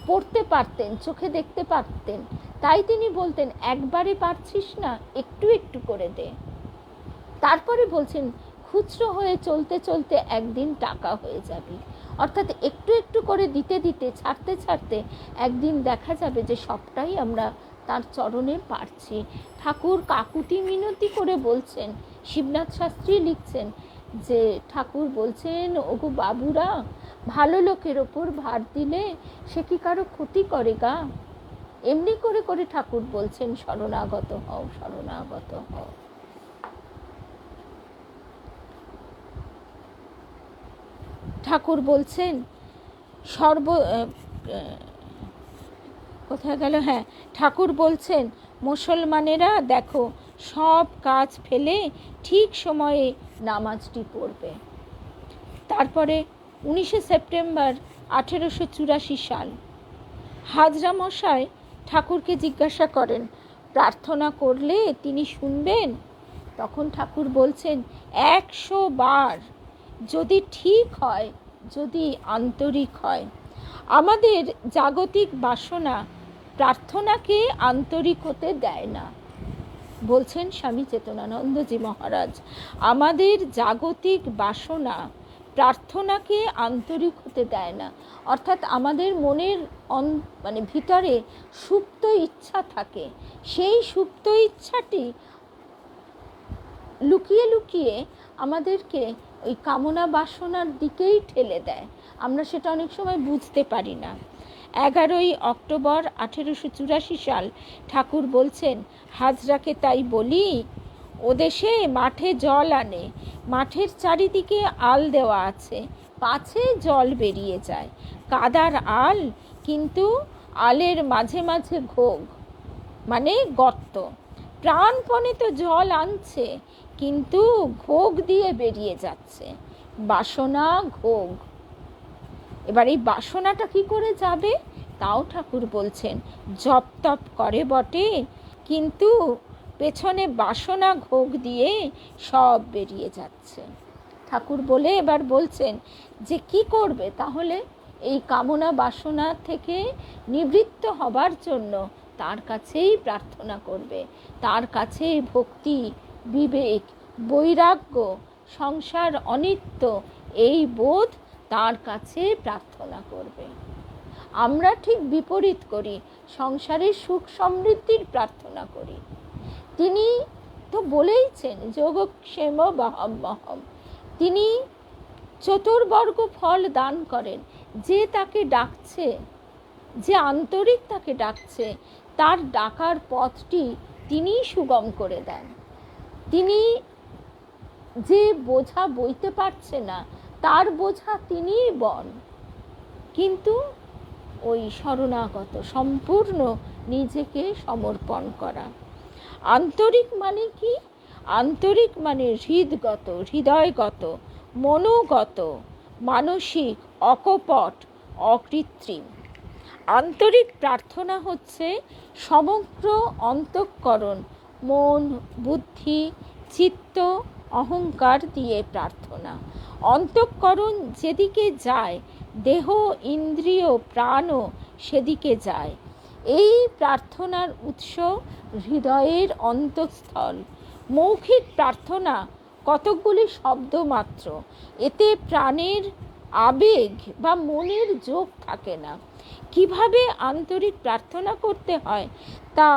পড়তে পারতেন, চোখে দেখতে পারতেন। তাই তিনি বলতেন একবারে পারছিস না, একটু একটু করে দে। তারপরে বলছেন খুচরো হয়ে চলতে চলতে একদিন টাকা হয়ে যাবে। অর্থাৎ একটু একটু করে দিতে দিতে, ছাড়তে ছাড়তে একদিন দেখা যাবে যে সবটাই আমরা তার চরণে পারছি। ঠাকুর কাকুতি মিনতি করে বলছেন, শিবনাথ শাস্ত্রী লিখছেন যে ঠাকুর বলছেন ওগো বাবুরা, ভালো লোকের ওপর ভার দিলে সে কি কারো ক্ষতি করে গা? এমনি করে করে ঠাকুর বলছেন শরণাগত হও, শরণাগত হও। ঠাকুর বলছেন কোথায় গেল, হ্যাঁ, ঠাকুর বলছেন মুসলমানেরা দেখো সব কাজ ফেলে ঠিক সময়ে নামাজটি পড়বে। তারপরে 19শে সেপ্টেম্বর 1884 সাল হাজরা মশাই ঠাকুরকে জিজ্ঞাসা করেন প্রার্থনা করলে তিনি শুনবেন? তখন ঠাকুর বলছেন 100 বার, যদি ঠিক হয়, যদি আন্তরিক হয়। আমাদের জাগতিক বাসনা প্রার্থনাকে আন্তরিক হতে দেয় না, বলছেন স্বামী চেতনানন্দজি মহারাজ। আমাদের জাগতিক বাসনা প্রার্থনাকে আন্তরিক হতে দেয় না। অর্থাৎ আমাদের মনের ভিতরে সুপ্ত ইচ্ছা থাকে, সেই সুপ্ত ইচ্ছাটি লুকিয়ে লুকিয়ে আমাদেরকে ওই কামনা বাসনার দিকেই ঠেলে দেয়। আমরা সেটা অনেক সময় বুঝতে পারি না। 11ই অক্টোবর 1884 সাল ঠাকুর বলছেন, হাজরাকে তাই বলি, ও দেশে মাঠে জল আনে, মাঠের চারিদিকে আল দেওয়া আছে, পাছে জল বেরিয়ে যায়। কাদার আল, কিন্তু আলের মাঝে মাঝে ঘোগ, মানে গর্ত। প্রাণপণে তো জল আনছে, কিন্তু ঘোগ দিয়ে বেরিয়ে যাচ্ছে। বাসনা ঘোগ। এবার এই বাসনাটা কি করে যাবে, তাও ঠাকুর বলছেন, জপ তপ করে বটে, কিন্তু পেছনে বাসনা ঘোগ দিয়ে সব বেরিয়ে যাচ্ছে। ঠাকুর বলে এবার বলছেন যে কি করবে তাহলে এই কামনা বাসনা থেকে নিবৃত্ত হবার জন্য? তার কাছেই প্রার্থনা করবে, তার কাছেই ভক্তি, বিবেক, বৈরাগ্য, সংসার অনিত্য এই বোধ, তার কাছে প্রার্থনা করবে। আমরা ঠিক বিপরীত করি, সংসারের সুখ সমৃদ্ধির প্রার্থনা করি। তিনি তো বলেইছেন যোগক্ষেম বাহাম্যহম, তিনি চতুর্বর্গ ফল দান করেন। যে তাকে ডাকছে, যে আন্তরিক তাকে ডাকছে, তার ডাকার পথটি তিনি সুগম করে দেন। তিনি যে বোঝা বইতে পারছে না, তার বোঝা তিনিই বন। কিন্তু ওই শরণাগত, সম্পূর্ণ নিজেকে সমর্পণ করা। আন্তরিক মানে কি? আন্তরিক মানে হৃদগত, হৃদয়গত, মনোগত, মানসিক, অকপট, অকৃত্রিম। আন্তরিক প্রার্থনা হচ্ছে সমগ্র অন্তঃকরণ, মন, বুদ্ধি, চিত্ত, অহংকার দিয়ে প্রার্থনা। অন্তঃকরণ যেদিকে যায়, দেহ, ইন্দ্রিয়, প্রাণও সেদিকে যায়। এই প্রার্থনার উৎস হৃদয়ের অন্তঃস্থল। মৌখিক প্রার্থনা কতকগুলি শব্দ মাত্র, এতে প্রাণের আবেগ বা মনের যোগ থাকে না। কিভাবে আন্তরিক প্রার্থনা করতে হয় তা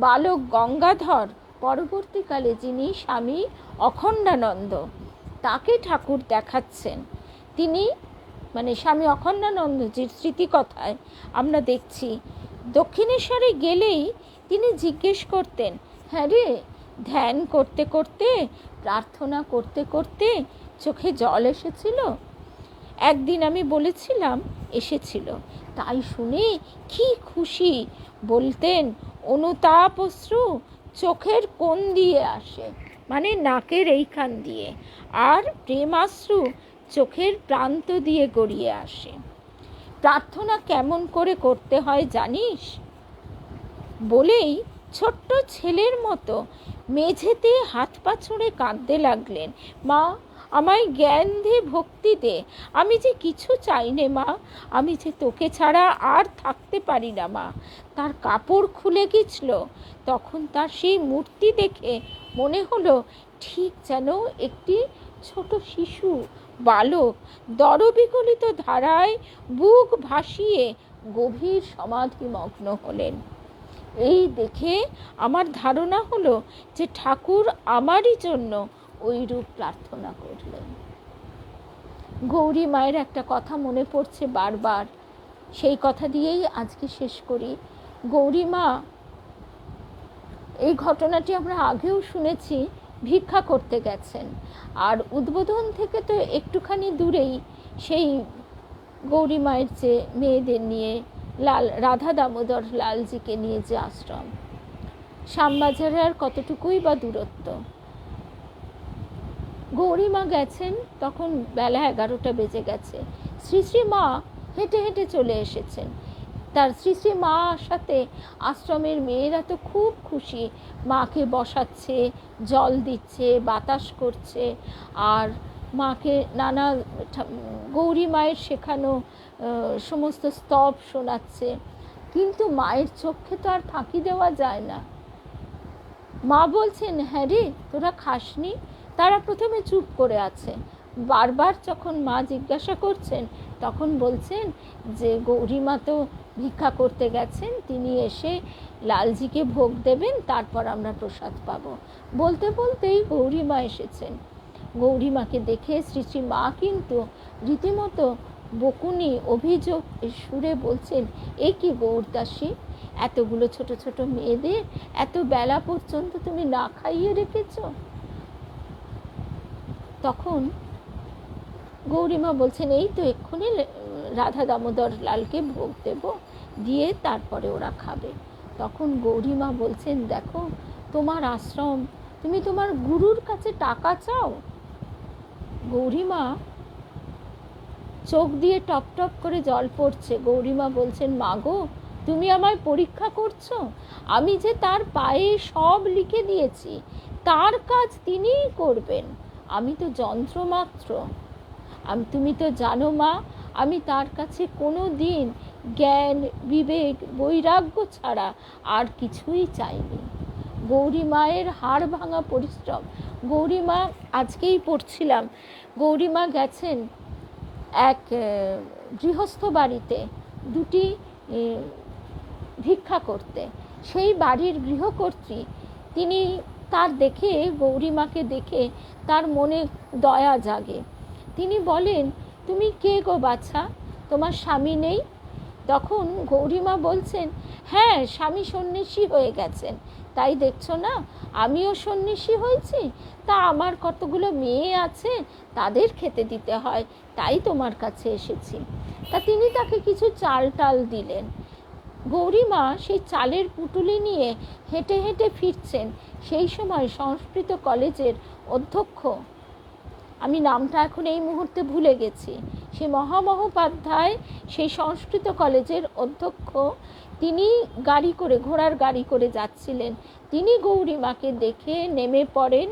বালক গঙ্গাধর, পরবর্তীকালে যিনি স্বামী অখণ্ডানন্দ, তাকে ঠাকুর দেখাচ্ছেন। তিনি স্বামী অখণ্ডানন্দজির স্মৃতিকথায় আমরা দেখছি, দক্ষিণেশ্বরে গেলেই তিনি জিজ্ঞেস করতেন, হ্যাঁ রে, ধ্যান করতে করতে, প্রার্থনা করতে করতে চোখে জল এসেছিল? একদিন আমি বলেছিলাম এসেছিল। তাই শুনে কি খুশি, বলতেন অনুতাপ অশ্রু চোখের কোণ দিয়ে আসে, নাকের এইখান দিয়ে, আর প্রেমাশ্রু চোখের প্রান্ত দিয়ে গড়িয়ে আসে। প্রার্থনা কেমন করে করতে হয় জানিস? বলেই ছোট্ট ছেলের মতো মেঝেতে হাত পা ছুঁড়ে কাঁদতে লাগলেন, মা আমায় জ্ঞান দে, ভক্তি দে, আমি যে কিছু চাই নে মা, আমি যে তোকে ছাড়া আর থাকতে পারি না মা। তার কাপড় খুলে গেছিল, তখন তার সেই মূর্তি দেখে মনে হলো ঠিক যেন একটি ছোট শিশু বালক দরবিগলিত ধারায় বুক ভাসিয়ে গভীর সমাধিমগ্ন হলেন। এই দেখে আমার ধারণা হলো যে ঠাকুর আমারই জন্য ওই রূপ প্রার্থনা করলেন। গৌরী মায়ের একটা কথা মনে পড়ছে বারবার, সেই কথা দিয়েই আজকে শেষ করি। গৌরী মা, এই ঘটনাটি আমরা আগেও শুনেছি, ভিক্ষা করতে গেছেন, আর উদ্বোধন থেকে তো একটুখানি দূরেই সেই গৌরী মায়ের যে মেয়েদের নিয়ে রাধা দামোদর লালজিকে নিয়ে যে আশ্রম, শ্যামবাজারে আর কতটুকুই বা দূরত্ব। গৌরী মা গেছেন, তখন বেলা 11টা বেজে গেছে। শ্রী শ্রী মা হেঁটে হেঁটে চলে এসেছেন। তার শ্রী শ্রী মা সাথে আশ্রমের মেয়েরা তো খুব খুশি, মাকে বসাচ্ছে, জল দিচ্ছে, বাতাস করছে, আর মাকে নানা গৌরী মায়ের শেখানো সমস্ত স্তব শোনাচ্ছে। কিন্তু মায়ের চোখে তো আর ফাঁকি দেওয়া যায় না। মা বলছেন, হ্যাঁ রে, তোরা খাসনি? তারা প্রথমে চুপ করে আছে। বারবার যখন মা জিজ্ঞাসা করছেন, তখন বলছেন যে গৌরীমা তো ভিক্ষা করতে গেছেন, তিনি এসে লালজিকে ভোগ দেবেন, তারপর আমরা প্রসাদ পাবো। বলতে বলতেই গৌরীমা এসেছেন। গৌরীমাকে দেখে শ্রী শ্রী মা কিন্তু রীতিমতো বকুনি অভিযোগ সুরে বলছেন, এ কি গৌরদাসী, এতগুলো ছোট ছোট মেয়েদের এত বেলা পর্যন্ত তুমি না খাইয়ে রেখেছ? তখন গৌরীমা বলছেন, এই তো এক্ষুনি রাধা দামোদর লালকে ভোগ দেব, দিয়ে তারপরে ওরা খাবে। তখন গৌরীমা বলছেন, দেখো তোমার আশ্রম, তুমি তোমার গুরুর কাছে টাকা চাও? গৌরীমা চোখ দিয়ে টপ টপ করে জল পড়ছে। গৌরীমা বলছেন, মা গো, তুমি আমায় পরীক্ষা করছো? আমি যে তার পায়ে সব লিখে দিয়েছি, তার কাজ তিনিই করবেন, আমি তো যন্ত্র মাত্র। তুমি তো জানো মা, আমি তার কাছে কোনো দিন জ্ঞান, বিবেক, বৈরাগ্য ছাড়া আর কিছুই চাইনি। গৌরীমায়ের হাড় ভাঙা পরিশ্রম। গৌরীমা, আজকেই পড়ছিলাম, গৌরীমা গেছেন এক গৃহস্থ বাড়িতে দুটি ভিক্ষা করতে। সেই বাড়ির গৃহকর্ত্রী, তিনি তার দেখে, গৌরীমাকে দেখে তার মনে দয়া জাগে। তিনি বলেন, তুমি কে গো বাছা, তোমার স্বামী নেই? তখন গৌরীমা বলছেন, হ্যাঁ, স্বামী সন্ন্যাসী হয়ে গেছেন, তাই দেখছো না, আমিও সন্ন্যাসী হয়েছি, তা আমার কতগুলো মেয়ে আছে, তাদের খেতে দিতে হয়, তাই তোমার কাছে এসেছি। তা তিনি তাকে কিছু চাল টাল দিলেন। গৌরীমা সেই চালের পুটুলি নিয়ে হেঁটে হেঁটে ফিরছেন। সেই সময় সংস্কৃত কলেজের অধ্যক্ষ, আমি নামটা এখন এই মুহূর্তে ভুলে গেছি, সে মহামহোপাধ্যায়, সেই সংস্কৃত কলেজের অধ্যক্ষ, তিনি গাড়ি করে, ঘোড়ার গাড়ি করে যাচ্ছিলেন। তিনি গৌরীমাকে দেখে নেমে পড়েন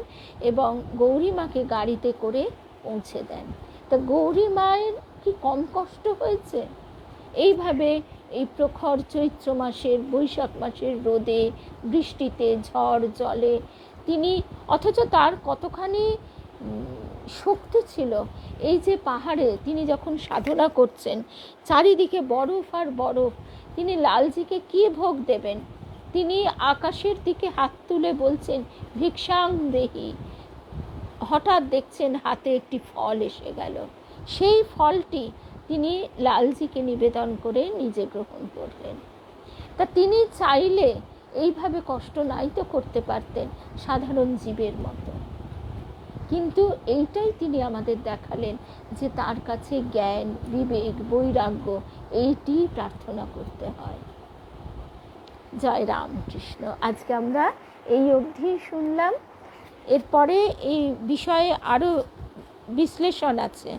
এবং গৌরীমাকে গাড়িতে করে পৌঁছে দেন। তা গৌরীমায়ের কি কম কষ্ট হয়েছে? এইভাবে এই প্রখর চৈত্র মাসের, বৈশাখ মাসের রোদে, বৃষ্টিতে, ঝড় জলে তিনি, অথচ তার কতখানি শক্তি ছিল। এই যে পাহাড়ে তিনি যখন সাধনা করছেন, চারিদিকে বরফ আর বরফ, তিনি লালজিকে কি ভোগ দেবেন? তিনি আকাশের দিকে হাত তুলে বলছেন, ভিক্ষাং দেহি। হঠাৎ দেখছেন হাতে একটি ফল এসে গেল। সেই ফলটি তিনি লালজিকে নিবেদন করে নিজে গ্রহণ করলেন। তা তিনি চাইলে এইভাবে কষ্ট নাই তো করতে পারতেন, সাধারণ জীবের মতো। কিন্তু এইটাই তিনি আমাদের দেখালেন যে তার কাছে জ্ঞান, বিবেক, বৈরাগ্য, এইটি প্রার্থনা করতে হয়। জয় রামকৃষ্ণ। আজকে আমরা এই অবধি শুনলাম। এরপরে এই বিষয়ে আরও বিশ্লেষণ আছে,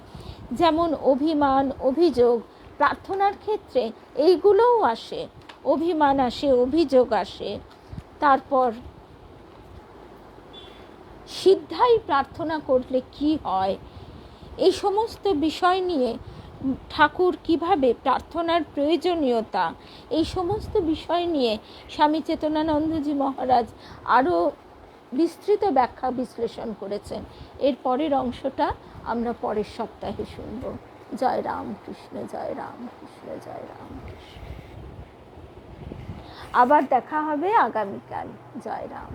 যেমন অভিমান, অভিযোগ। প্রার্থনার ক্ষেত্রে এইগুলোও আসে, অভিমান আসে, অভিযোগ আসে। তারপর সিদ্ধাই প্রার্থনা করলে কি হয়, এই সমস্ত বিষয় নিয়ে ঠাকুর কিভাবে প্রার্থনার প্রয়োজনীয়তা, এই সমস্ত বিষয় নিয়ে স্বামী চেতনানন্দজি মহারাজ আরও বিস্তৃত ব্যাখ্যা বিশ্লেষণ করেছেন। এর পরের অংশটা আমরা পরের সপ্তাহে শুনব। জয় রামকৃষ্ণ, জয় রামকৃষ্ণ, জয় রামকৃষ্ণ। আবার দেখা হবে আগামীকাল। জয় রাম।